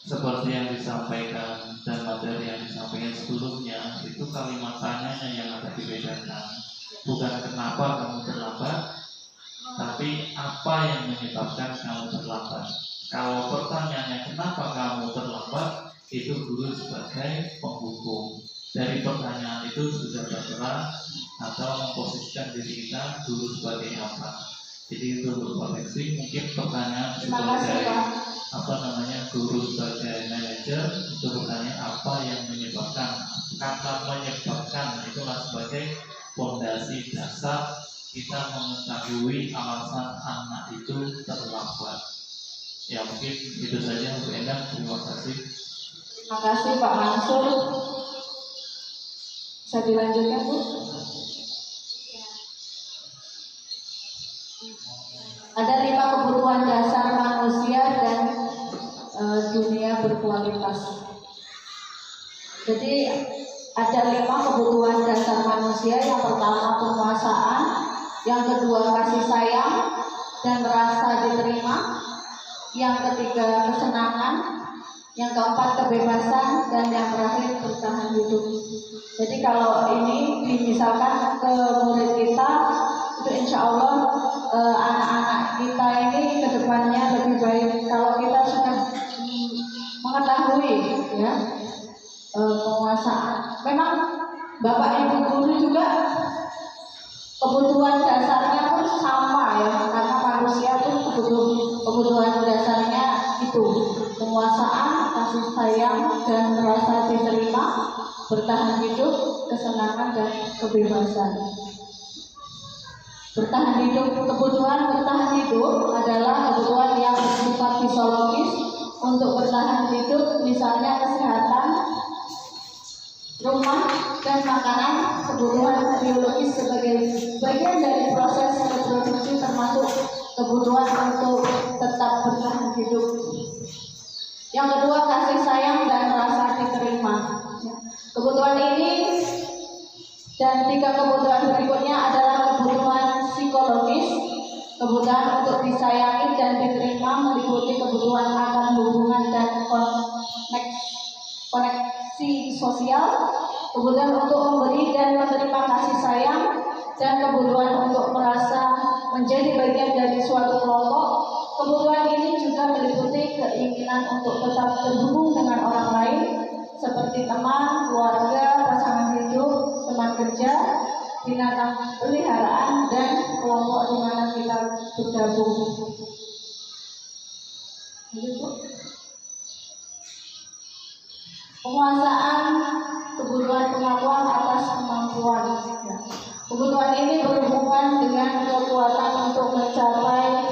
seperti yang disampaikan dan materi yang disampaikan sebelumnya itu kalimat tanyanya yang ada dibedakan, bukan kenapa kamu terlambat, tapi apa yang menyebabkan kamu terlambat. Kalau pertanyaannya kenapa kamu terlambat, itu guru sebagai penghukum. Dari pertanyaan itu sudah terserah atau memposisikan diri kita guru sebagai apa. Jadi itu untuk koreksi. Mungkin pertanyaan sebagai guru sebagai manajer itu pertanyaan apa yang menyebabkan. Kata menyebabkan itulah sebagai fondasi dasar kita mengetahui alasan anak itu terlambat. Ya mungkin itu saja Bu Endang. Terima kasih. Terima kasih Pak Mansur. Bisa dilanjutkan Bu? Ada 5 kebutuhan dasar manusia dan dunia berkualitas. Jadi ada 5 kebutuhan dasar manusia. Yang pertama penguasaan, yang kedua kasih sayang dan rasa diterima, yang ketiga kesenangan, yang keempat kebebasan, dan yang terakhir bertahan hidup. Jadi kalau ini misalkan ke murid kita insya Allah anak-anak kita ini kedepannya lebih baik kalau kita sudah mengetahui ya penguasaan. Memang Bapak Ibu guru juga kebutuhan dasarnya pun sama ya, karena manusia pun kebutuhan dasarnya itu penguasaan, kasih sayang dan rasa diterima, bertahan hidup, kesenangan dan kebebasan. Bertahan hidup, kebutuhan bertahan hidup adalah kebutuhan yang bersifat fisiologis. Untuk bertahan hidup misalnya kesehatan, rumah dan makanan, kebutuhan biologis sebagai bagian dari proses reproduksi, termasuk kebutuhan untuk tetap bertahan hidup. Yang kedua, kasih sayang dan rasa diterima. Kebutuhan ini dan 3 kebutuhan berikutnya adalah kebutuhan psikologis. Kebutuhan untuk disayangi dan diterima meliputi kebutuhan akan hubungan dan koneksi sosial, kebutuhan untuk memberi dan menerima kasih sayang, dan kebutuhan untuk merasa menjadi bagian dari suatu kelompok. Kebutuhan ini juga meliputi keinginan untuk tetap terhubung dengan orang lain, seperti teman, keluarga, pasangan hidup, teman kerja, binatang peliharaan, dan kelompok di mana kita bergabung. Penguasaan kebutuhan pengakuan atas kemampuan. Kebutuhan ini berhubungan dengan kekuatan untuk mencapai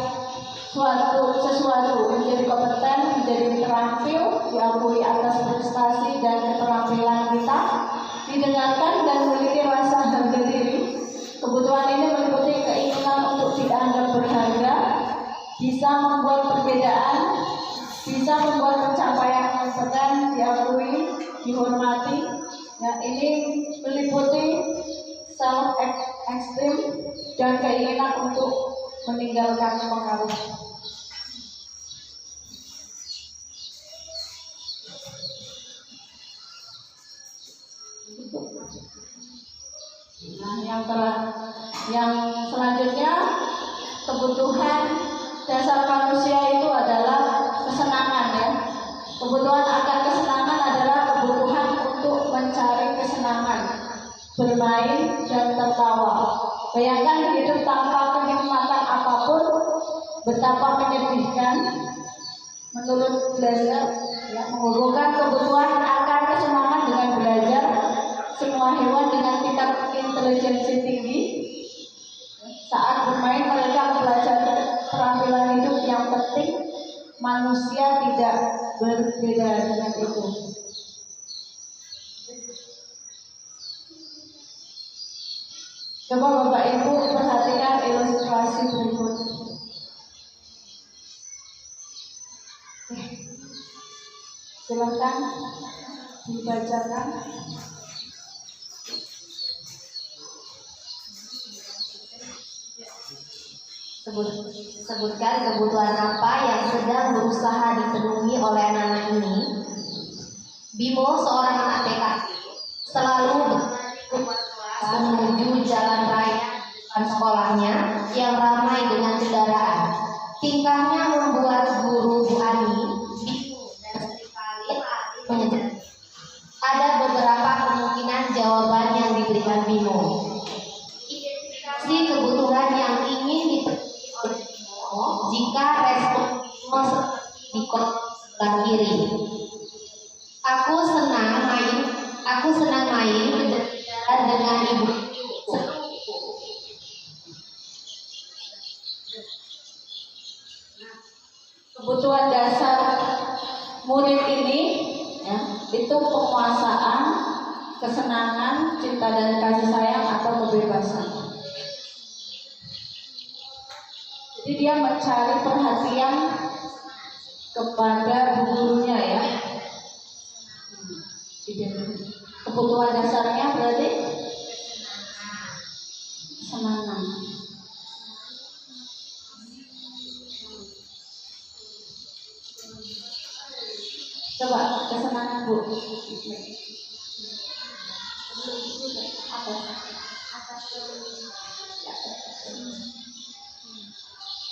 sesuatu, menjadi kompeten, menjadi terampil, diakui atas prestasi dan keterampilan kita, didengarkan dan memiliki rasa harga diri. Kebutuhan ini meliputi keinginan untuk dianggap berharga, bisa membuat perbedaan, bisa membuat pencapaian kompeten diakui, dihormati. Nah, ini meliputi self-esteem dan keinginan untuk meninggalkan pengaruh. Nah, yang selanjutnya, kebutuhan dasar manusia itu adalah kesenangan ya. Kebutuhan akan kesenangan adalah kebutuhan untuk mencari kesenangan, bermain dan tertawa. Bayangkan hidup tanpa kenikmatan apapun, betapa menyedihkan. Menurut belajar, ya, menghubungkan kebutuhan akan kesenangan dengan belajar. Semua hewan dengan tingkat intelijensi tinggi saat bermain mereka mempelajari keterampilan hidup yang penting. Manusia tidak berbeda dengan itu. Coba Bapak Ibu perhatikan ilustrasi berikut. Silakan dibacakan. Sebutkan kebutuhan apa yang sedang berusaha dipenuhi oleh anak-anak ini. Bimo, seorang anak TK, selalu menuju jalan raya depan sekolahnya yang ramai dengan kendaraan. Tingkahnya membuat guru Bu Ani bingung dan seringkali menjadi. Ada beberapa kemungkinan jawaban yang diberikan Bimo. Identifikasi kebutuhan yang ingin dipenuhi oleh Bimo jika respon Bimo seperti di kolom sebelah kiri. Aku senang main berjalan dengan ibu. Kebutuhan dasar murid ini ya, itu penguasaan, kesenangan, cinta dan kasih sayang atau kebebasan. Jadi dia mencari perhatian kepada gurunya ya. Kebutuhan dasarnya berarti kesenangan. Coba kesenangan Bu.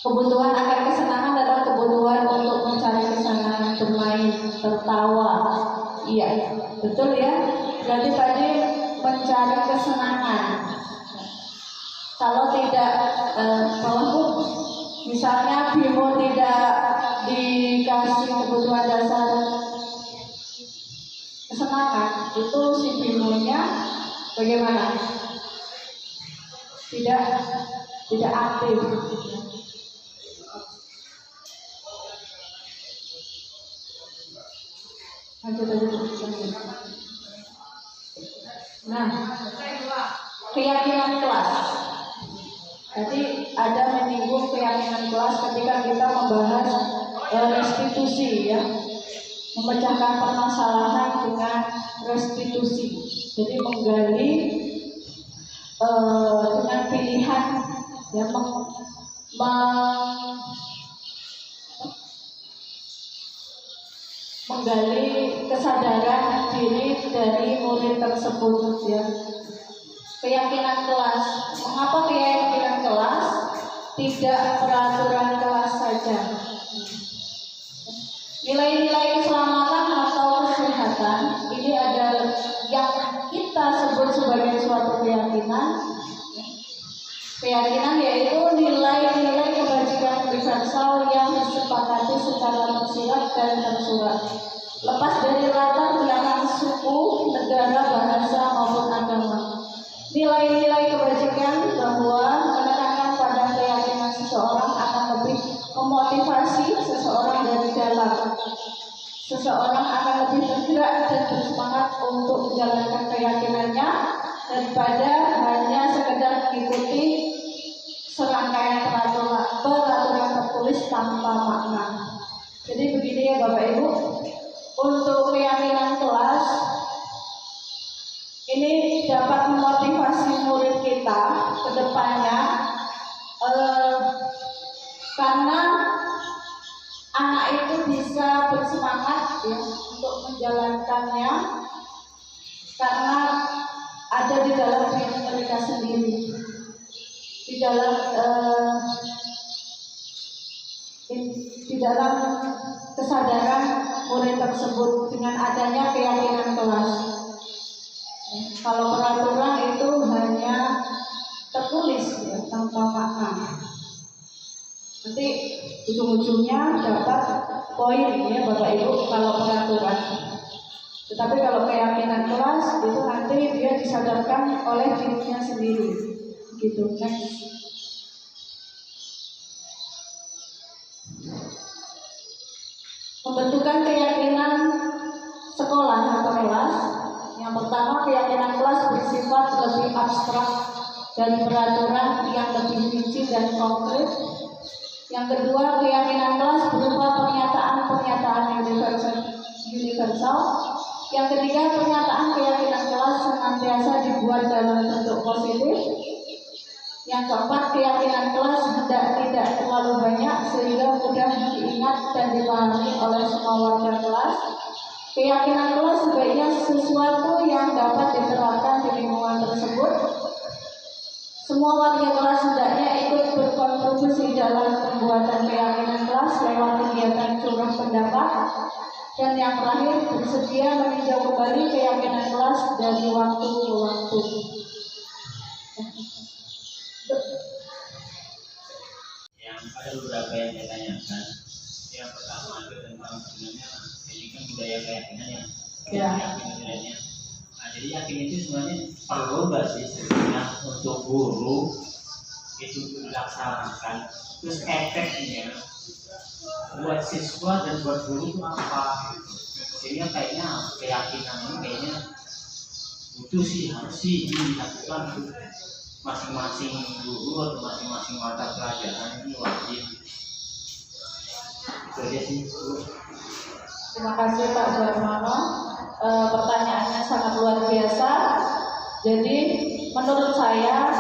Kebutuhan akan kesenangan adalah kebutuhan untuk mencari kesenangan, bermain, tertawa. Iya, betul ya. Berarti tadi mencari kesenangan. Kalau tidak, misalnya Bimo tidak dikasih kebutuhan dasar kesenangan, itu si Bimonya bagaimana? Tidak aktif. Nah, keyakinan kelas. Jadi ada menyinggung keyakinan kelas ketika kita membahas restitusi ya, memecahkan permasalahan dengan restitusi. Jadi menggali dengan pilihan ya, menggali kesadaran diri dari murid tersebut ya. Keyakinan kelas. Mengapa keyakinan kelas? Tidak peraturan kelas saja. Nilai-nilai keselamatan atau kesehatan ini adalah yang kita sebut sebagai suatu keyakinan. Keyakinan yaitu nilai-nilai kebajikan universal yang disepakati secara tersirat dan tersurat, lepas dari latar belakang suku, negara, bahasa maupun agama. Nilai-nilai kebajikan bahwa menekankan pada keyakinan seseorang akan lebih memotivasi seseorang dari dalam. Seseorang akan lebih bergerak dan bersemangat untuk menjalankan keyakinannya daripada hanya sekedar mengikuti serangkaian peraturan tertulis tanpa makna. Jadi begini ya Bapak Ibu, untuk keyakinan kelas ini dapat memotivasi murid kita ke depannya, karena anak itu bisa bersemangat ya untuk menjalankannya karena ada di dalam diri mereka sendiri, di dalam kesadaran murid tersebut dengan adanya keyakinan kelas. Kalau peraturan itu hanya tertulis ya, tanpa makna. Nanti ujung-ujungnya dapat poin ya Bapak Ibu kalau peraturan. Tetapi kalau keyakinan kelas itu nanti dia disadarkan oleh dirinya sendiri. Gitu. Next. Pembentukan keyakinan sekolah atau kelas. Yang pertama, keyakinan kelas bersifat lebih abstrak dan peraturan yang lebih rinci dan konkret. Yang kedua, keyakinan kelas berupa pernyataan-pernyataan universal. Yang ketiga, pernyataan keyakinan kelas senantiasa dibuat dalam bentuk positif. Yang keempat, keyakinan kelas tidak terlalu banyak sehingga mudah diingat dan dipahami oleh semua warga kelas. Keyakinan kelas sebaiknya sesuatu yang dapat diterapkan di lingkungan tersebut. Semua warga kelas hendaknya ikut berkontribusi dalam pembuatan keyakinan kelas lewat kegiatan curah pendapat. Dan yang terakhir, bersedia meninjau kembali keyakinan kelas dari waktu ke waktu. Yang ada beberapa yang saya tanyakan. Yang pertama itu tentang sebenarnya ini kan budaya keyakinan yang keyakinannya. Nah, jadi yakin itu sebenarnya perlu nggak sih sebenarnya untuk guru itu dilaksanakan? Terus efeknya buat siswa dan buat guru itu apa? Sehingga kayaknya keyakinan ini kayaknya butuh sih, harus sih dilakukan masing-masing guru atau masing-masing mata pelajaran ini wajib. Itu aja sih. Terima kasih Pak Suarmano. Pertanyaannya sangat luar biasa. Jadi menurut saya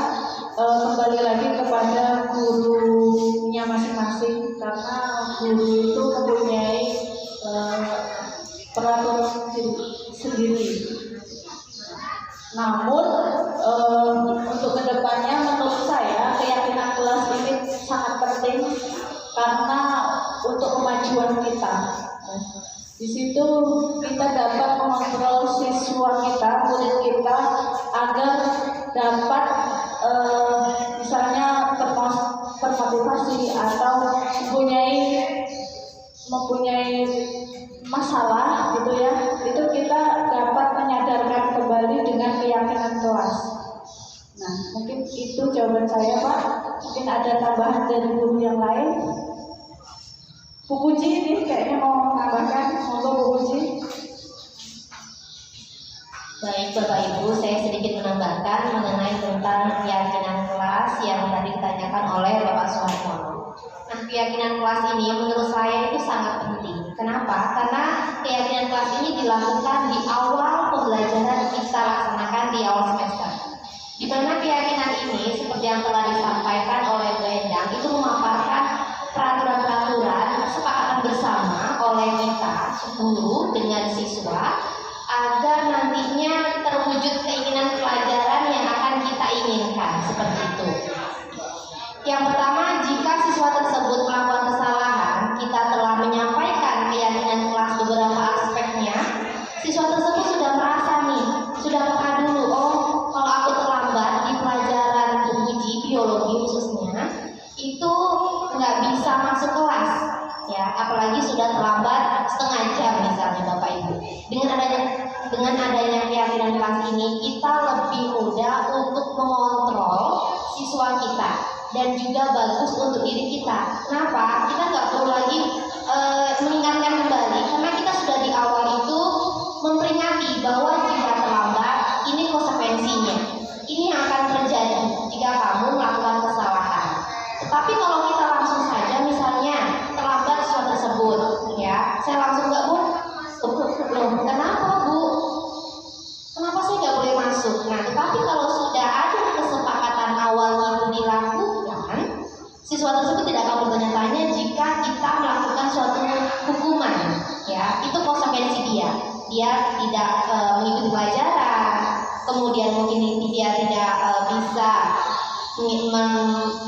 kembali lagi kepada gurunya masing-masing, karena guru itu mempunyai peraturan sendiri. Namun untuk kedepannya menurut saya keyakinan kelas ini sangat penting karena untuk kemajuan kita. Di situ kita dapat mengontrol siswa kita, murid kita, agar dapat misalnya termotivasi atau mempunyai masalah gitu ya, itu kita dapat menyadarkan kembali dengan keyakinan kelas. Nah, mungkin itu jawaban saya, Pak. Mungkin ada tambahan dari guru yang lain. Bu Puji ini kayaknya mau menambahkan, monggo Bu Puji. Baik Bapak Ibu, saya sedikit menambahkan mengenai tentang keyakinan kelas yang tadi ditanyakan oleh Bapak Suhartono. Nah, keyakinan kelas ini menurut saya itu sangat penting. Kenapa? Karena keyakinan kelas ini dilakukan di awal pembelajaran kita laksanakan di awal semester. Di mana keyakinan ini seperti yang telah disampaikan oleh Bu Endang itu memaparkan peraturan-peraturan kesepakatan bersama oleh kita guru dengan siswa agar nantinya terwujud keinginan pelajaran yang akan kita inginkan, seperti itu. Yang pertama, jika siswa tersebut melakukan kesalahan, kita telah menyampaikan keyakinan kelas beberapa aspeknya. Siswa tersebut sudah merasa nih, sudah peka dulu, oh kalau aku terlambat di pelajaran uji biologi khususnya, itu nggak bisa masuk kelas, ya, apalagi sudah terlambat setengah jam misalnya Bapak Ibu. Dengan adanya keyakinan kelas ini, kita lebih mudah untuk mengontrol siswa kita dan juga bagus untuk diri kita. Kenapa? Kita nggak perlu lagi mengingatkan kembali, karena kita sudah di awal itu memperingati bahwa jika terlambat, ini konsekuensinya. Ini yang akan terjadi jika kamu melakukan kesalahan. Tetapi kalau kita langsung saja, misalnya terlambat siswa tersebut, ya, saya langsung nggak Bu, kenapa Bu? Kenapa saya nggak boleh masuk? Nah, tetapi kalau sudah ada kesepakatan awal itu dilakukan, siswa tersebut tidak akan bertanya-tanya jika kita melakukan suatu hukuman, ya, itu konsekuensi dia. Dia tidak mengikuti pelajaran, kemudian mungkin dia tidak bisa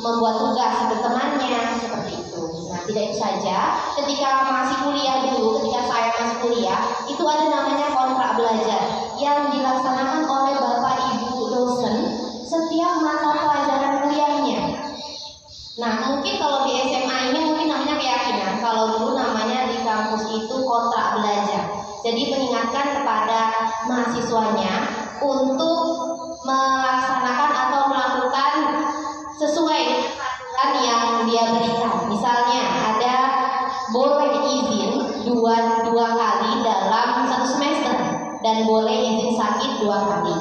membuat tugas ke temannya, seperti itu. Nah, tidak itu saja. Ketika masih kuliah dulu, ketika saya masih kuliah, itu ada namanya kontrak belajar yang dilaksanakan oleh Bapak Ibu dosen setiap mata pelajaran kuliahnya. Nah, mungkin kalau di SMA ini mungkin namanya keyakinan, kalau dulu namanya di kampus itu kontrak belajar. Jadi mengingatkan kepada mahasiswanya untuk melaksanakan atau melakukan sesuai aturan yang dia berikan. Misalnya ada boleh izin dua kali dalam satu semester dan boleh izin sakit 2 kali.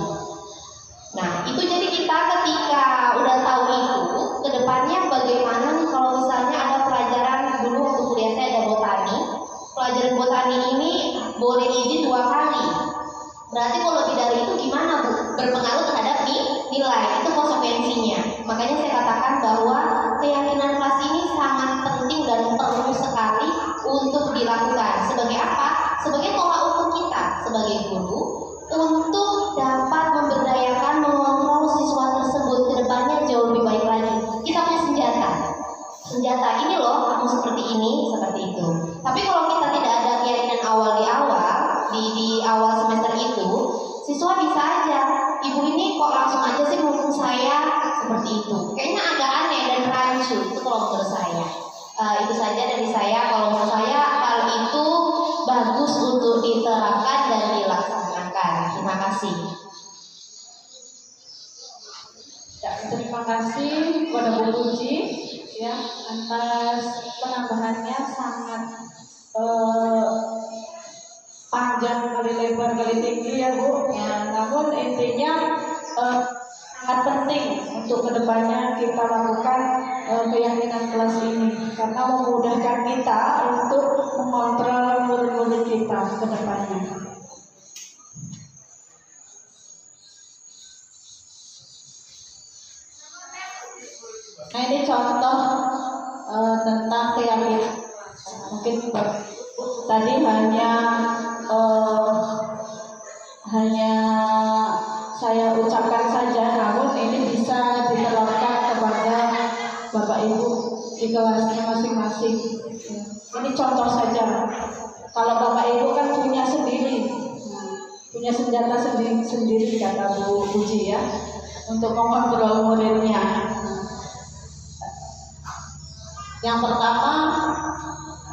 Nah, itu jadi kita ketika udah tahu itu, kedepannya bagaimana nih kalau misalnya ada pelajaran, dulu waktu kuliah saya ada botani, pelajaran botani ini boleh izin 2 kali. Berarti kalau lebih dari itu gimana Bu? Berpengaruh terhadap nilai, itu konsekuensinya. Makanya saya katakan bahwa keyakinan kelas ini sangat penting dan perlu sekali untuk dilakukan. Sebagai apa? Sebagai tolak ukur kita sebagai guru untuk dapat memberdayakan, mengontrol siswa tersebut ke depannya jauh lebih baik lagi. Kita punya senjata ini loh, aku seperti ini, seperti itu. Tapi kalau kita tidak ada keyakinan awal di awal semester itu, siswa bisa aja, ibu ini kok langsung aja sih ngomong saya seperti itu. Kayaknya agak aneh dan rancu, itu kalau menurut saya. Itu saja dari saya. Kalau menurut saya hal itu bagus untuk diterapkan dan dilaksanakan. Terima kasih. Ya, terima kasih kepada Bu Puji ya atas penambahannya sangat panjang kali lebar kali tinggi ya Bu. Ya, namun intinya sangat penting untuk kedepannya kita lakukan keyakinan kelas ini karena memudahkan kita untuk mengontrol murid-murid kita ke depannya. Nah, ini contoh tentang keyakinan. Mungkin tadi hanya saya ucapkan saja, namun ini bisa diterapkan kepada Bapak Ibu di kelasnya masing-masing. Ini contoh saja. Kalau Bapak Ibu kan punya sendiri, punya senjata sendiri kata Bu Puji ya, untuk mengontrol muridnya. Yang pertama,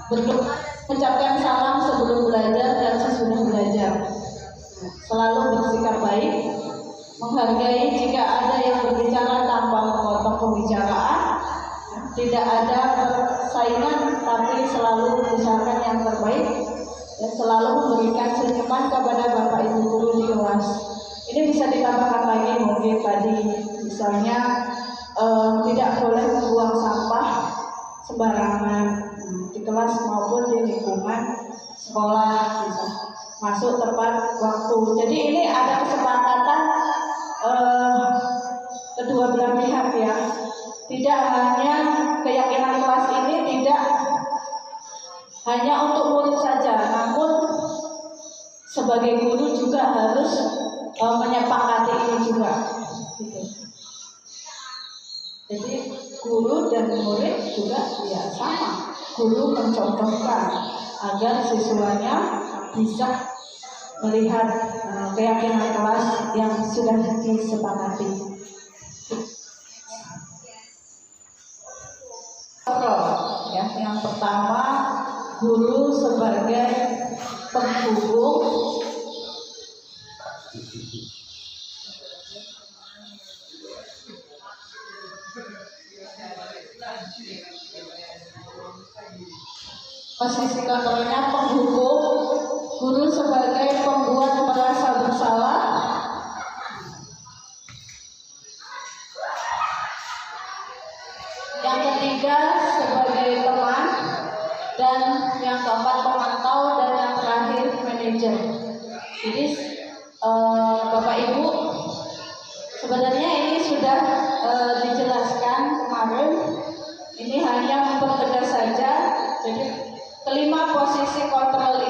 berdoa, mengucapkan salam sebelum belajar dan sesudah belajar. Selalu bersikap baik, menghargai jika ada yang berbicara tanpa memotong pembicaraan, tidak ada persaingan tapi selalu mengusahakan yang terbaik, dan selalu memberikan senyuman kepada Bapak Ibu guru di kelas. Ini bisa ditambahkan lagi mungkin tadi, misalnya tidak boleh membuang sampah sembarangan di kelas maupun di lingkungan sekolah, bisa masuk tepat waktu. Jadi ini ada kesepakatan kedua belah pihak ya. Tidak hanya keyakinan kelas ini tidak hanya untuk murid saja, namun sebagai guru juga harus menyepakati ini juga. Gitu. Jadi guru dan murid juga ya sama. Guru mencontohkan agar siswanya bisa melihat keyakinan kelas yang sudah disepakati. Ya, yang pertama, guru sebagai penghubung posisi kontrolnya penghubung, guru sebagai pembuat merasa bersalah, yang ketiga sebagai teman, dan yang keempat pemantau, dan yang terakhir manajer. Jadi Bapak Ibu, sebenarnya ini sudah dijelaskan kemarin, ini hanya mempertegas saja. Jadi kelima posisi kontrol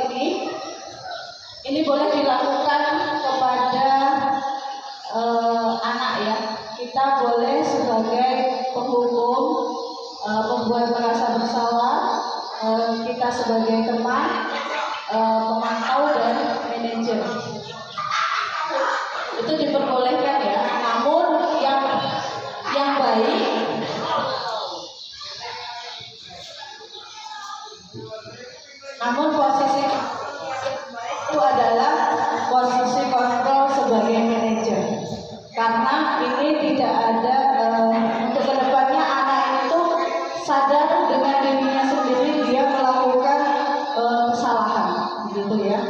ini boleh dilakukan kepada anak ya. Kita boleh sebagai penghubung, pembuat merasa bersalah, kita sebagai teman, pemantau, dan manajer. Itu diperbolehkan ya. Namun yang baik posisi itu adalah posisi kontrol sebagai manajer, karena ini tidak ada untuk kedepannya anak itu sadar dengan dirinya sendiri dia melakukan kesalahan, gitu ya.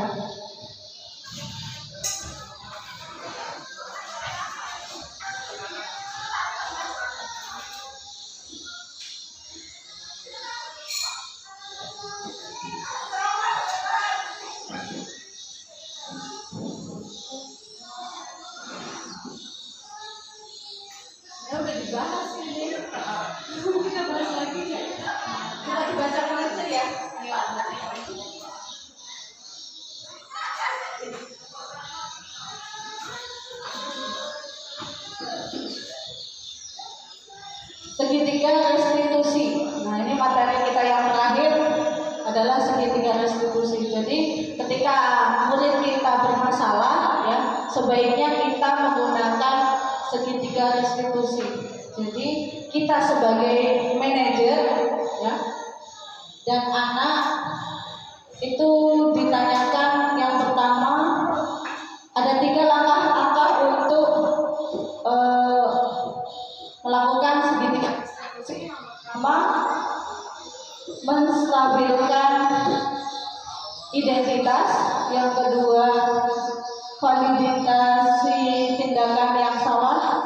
Udah dibahas ini. Kita bahas lagi ya. Kita dibacakan aja ya. Segitiga restitusi. Nah, ini materi kita yang terakhir adalah segitiga restitusi. Jadi ketika murid kita bermasalah ya, sebaiknya kita menggunakan segitiga restitusi. Jadi kita sebagai manajer ya, dan anak itu ditanyakan yang pertama ada 3 langkah untuk melakukan segitiga restitusi. Pertama, menstabilkan identitas. Yang kedua, validasi tindakan yang salah,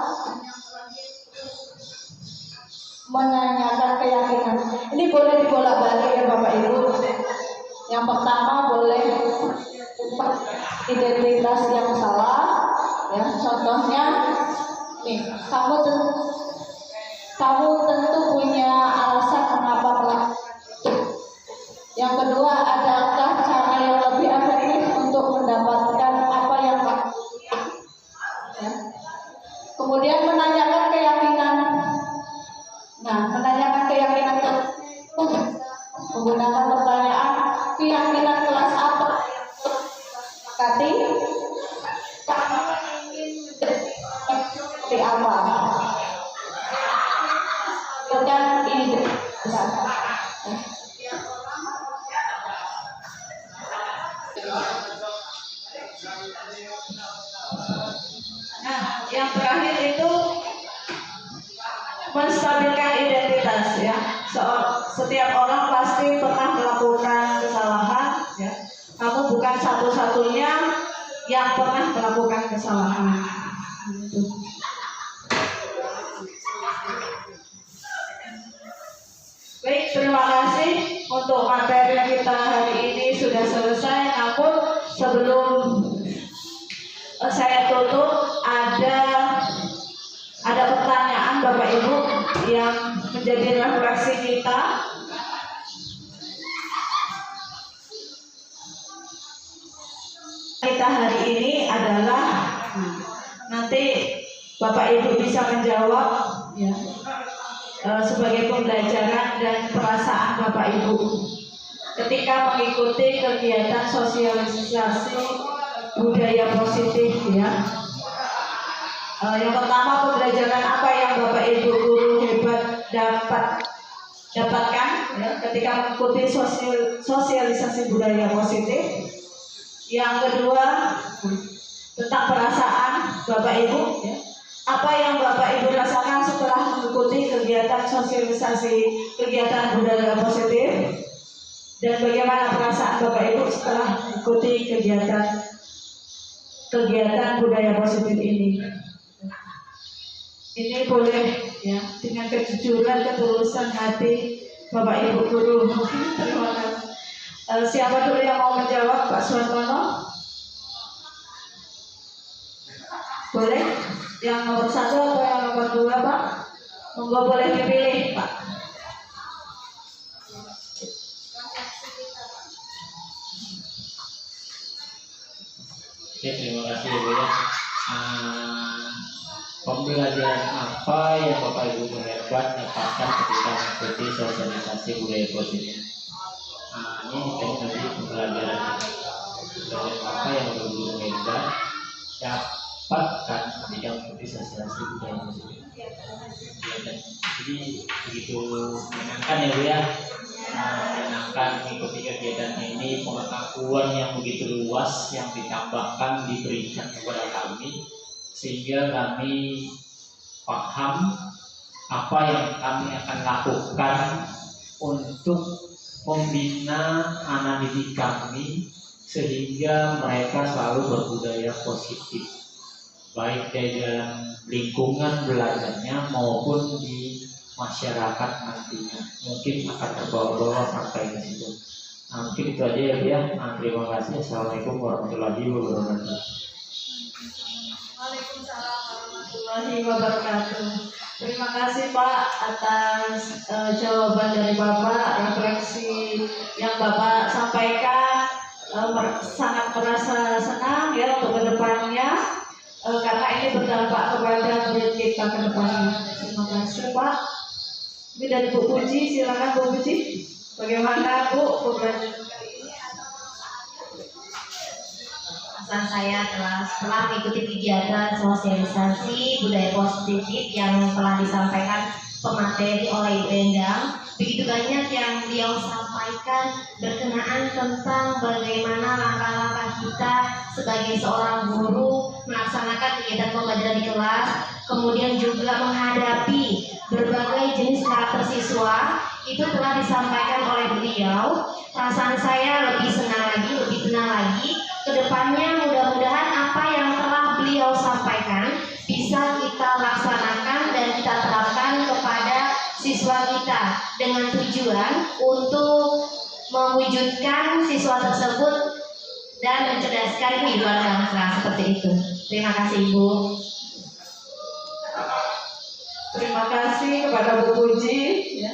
menanyakan keyakinan. Ini boleh dibolak-balik ya Bapak Ibu. Yang pertama boleh identitas yang salah ya. Contohnya nih, kamu tentu punya alasan mengapa melakukan. Yang kedua, adakah cara yang lebih efektif untuk mendapatkan apa yang ya. Kemudian menanyakan keyakinan. Nah, menanyakan keyakinan Nah, yang terakhir itu menstabilkan identitas ya. Setiap orang pasti pernah melakukan kesalahan ya. Kamu bukan satu-satunya yang pernah melakukan kesalahan. Baik, terima kasih untuk materi kita hari ini sudah selesai. Namun sebelum saya tutup, ada pertanyaan Bapak Ibu yang menjadi refleksi kita. Kita hari ini adalah nanti Bapak Ibu bisa menjawab ya, sebagai pembelajaran dan perasaan Bapak Ibu ketika mengikuti kegiatan sosialisasi budaya positif ya. Yang pertama, pembelajaran apa yang Bapak Ibu guru hebat dapatkan ya, ketika mengikuti sosialisasi budaya positif. Yang kedua, tentang perasaan Bapak Ibu ya. Apa yang Bapak Ibu rasakan setelah mengikuti kegiatan sosialisasi kegiatan budaya positif, dan bagaimana perasaan Bapak Ibu setelah mengikuti kegiatan budaya positif ini. Ini boleh ya, dengan kejujuran, ketulusan hati Bapak Ibu guru. Terima kasih. Siapa dulu yang mau menjawab, Pak Suwartono? Boleh? Yang nomor 1 atau yang nomor 2, Pak? Monggo, boleh dipilih, Pak. Oke, terima kasih Ibu ya. Pembelajaran apa yang Bapak Ibu hebat dapatkan ketika mengikuti sosialisasi budaya positif? Ini tadi pembelajaran apa yang Bapak Ibu hebat dapatkan ketika mengikuti sosialisasi budaya positif. Jadi begitu menyenangkan ya Bu ya, menyenangkan mengikuti kegiatan ini, pengetahuan yang begitu luas yang ditambahkan, diberikan kepada kami, sehingga kami paham apa yang kami akan lakukan untuk membina anak didik kami sehingga mereka selalu berbudaya positif, baik dari dalam lingkungan belajarnya maupun di masyarakat nantinya. Mungkin akan terbawa-bawa sampai ke situ. Mungkin itu aja ya Bu ya. Terima kasih. Assalamualaikum warahmatullahi wabarakatuh. Waalaikumsalam warahmatullahi wabarakatuh. Terima kasih Pak atas jawaban dari Bapak, refleksi yang Bapak sampaikan. Sangat merasa senang ya untuk kedepannya, karena ini berdampak kepada murid kita ke depannya. Terima kasih Pak. Ini dari Bu Puji, silakan Bu Puji. Bagaimana Bu pembelajaran kali ini? Pesan saya setelah mengikuti kegiatan sosialisasi budaya positif yang telah disampaikan pemateri oleh Ibu Endang, begitu banyak yang beliau sampaikan berkenaan tentang bagaimana langkah-langkah kita sebagai seorang guru melaksanakan kegiatan pembelajaran di kelas, kemudian juga menghadapi berbagai jenis karakter siswa. Itu telah disampaikan oleh beliau. Perasaan saya lebih senang lagi, lebih tenang lagi. Kedepannya mudah-mudahan apa yang telah beliau sampaikan bisa kita laksanakan dan kita terapkan kepada siswa kita dengan tujuan untuk mewujudkan siswa tersebut dan mencerdaskan kehidupan bangsa, seperti itu. Terima kasih Ibu. Terima kasih kepada Bu Puji ya,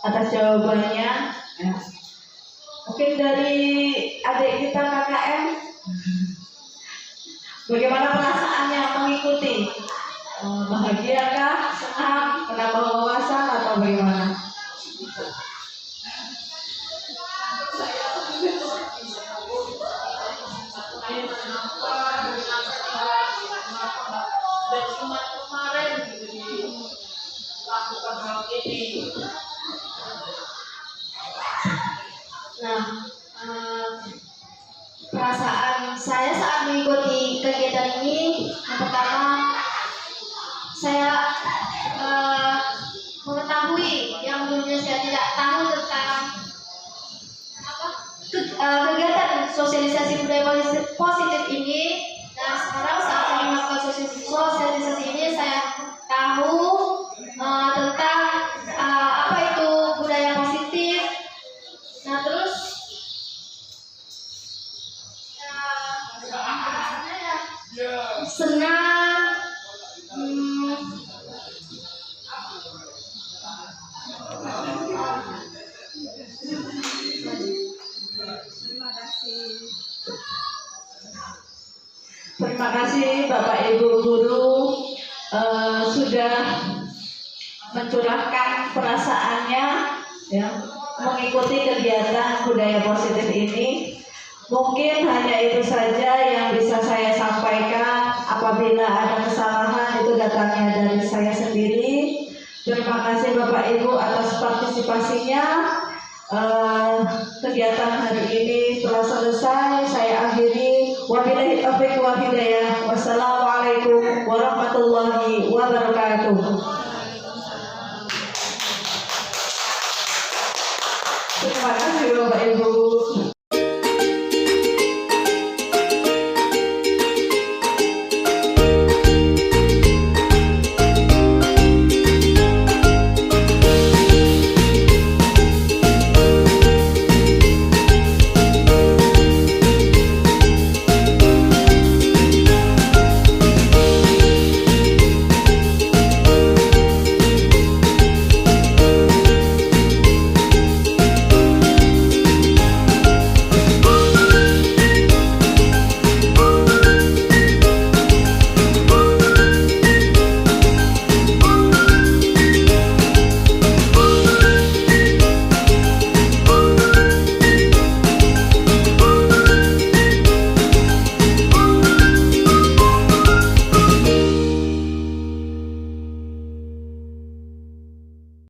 atas jawabannya ya. Mungkin dari adik kita KKM, bagaimana perasaannya mengikuti? Bahagiakah, senang, menambah wawasan atau bagaimana? Dan cuma kemarin lakukan hal ini. Nah, perasaan saya saat mengikuti kegiatan ini, yang pertama saya mengetahui yang dulunya saya tidak tahu tentang kegiatan sosialisasi budaya positif ini, dan sekarang saat saya melakukan sosialisasi ini saya tahu tentang apa itu budaya positif. Nah terus senang, Terima kasih Bapak Ibu Guru sudah mencurahkan perasaannya ya, mengikuti kegiatan budaya positif ini. Mungkin hanya itu saja yang bisa saya sampaikan. Apabila ada kesalahan itu datangnya dari saya sendiri. Terima kasih Bapak Ibu atas partisipasinya. Kegiatan hari ini telah selesai. Saya akhiri. Wabillahi taufiq wal hidayah. Wassalamualaikum warahmatullahi wabarakatuh. Terima kasih Bapak Ibu.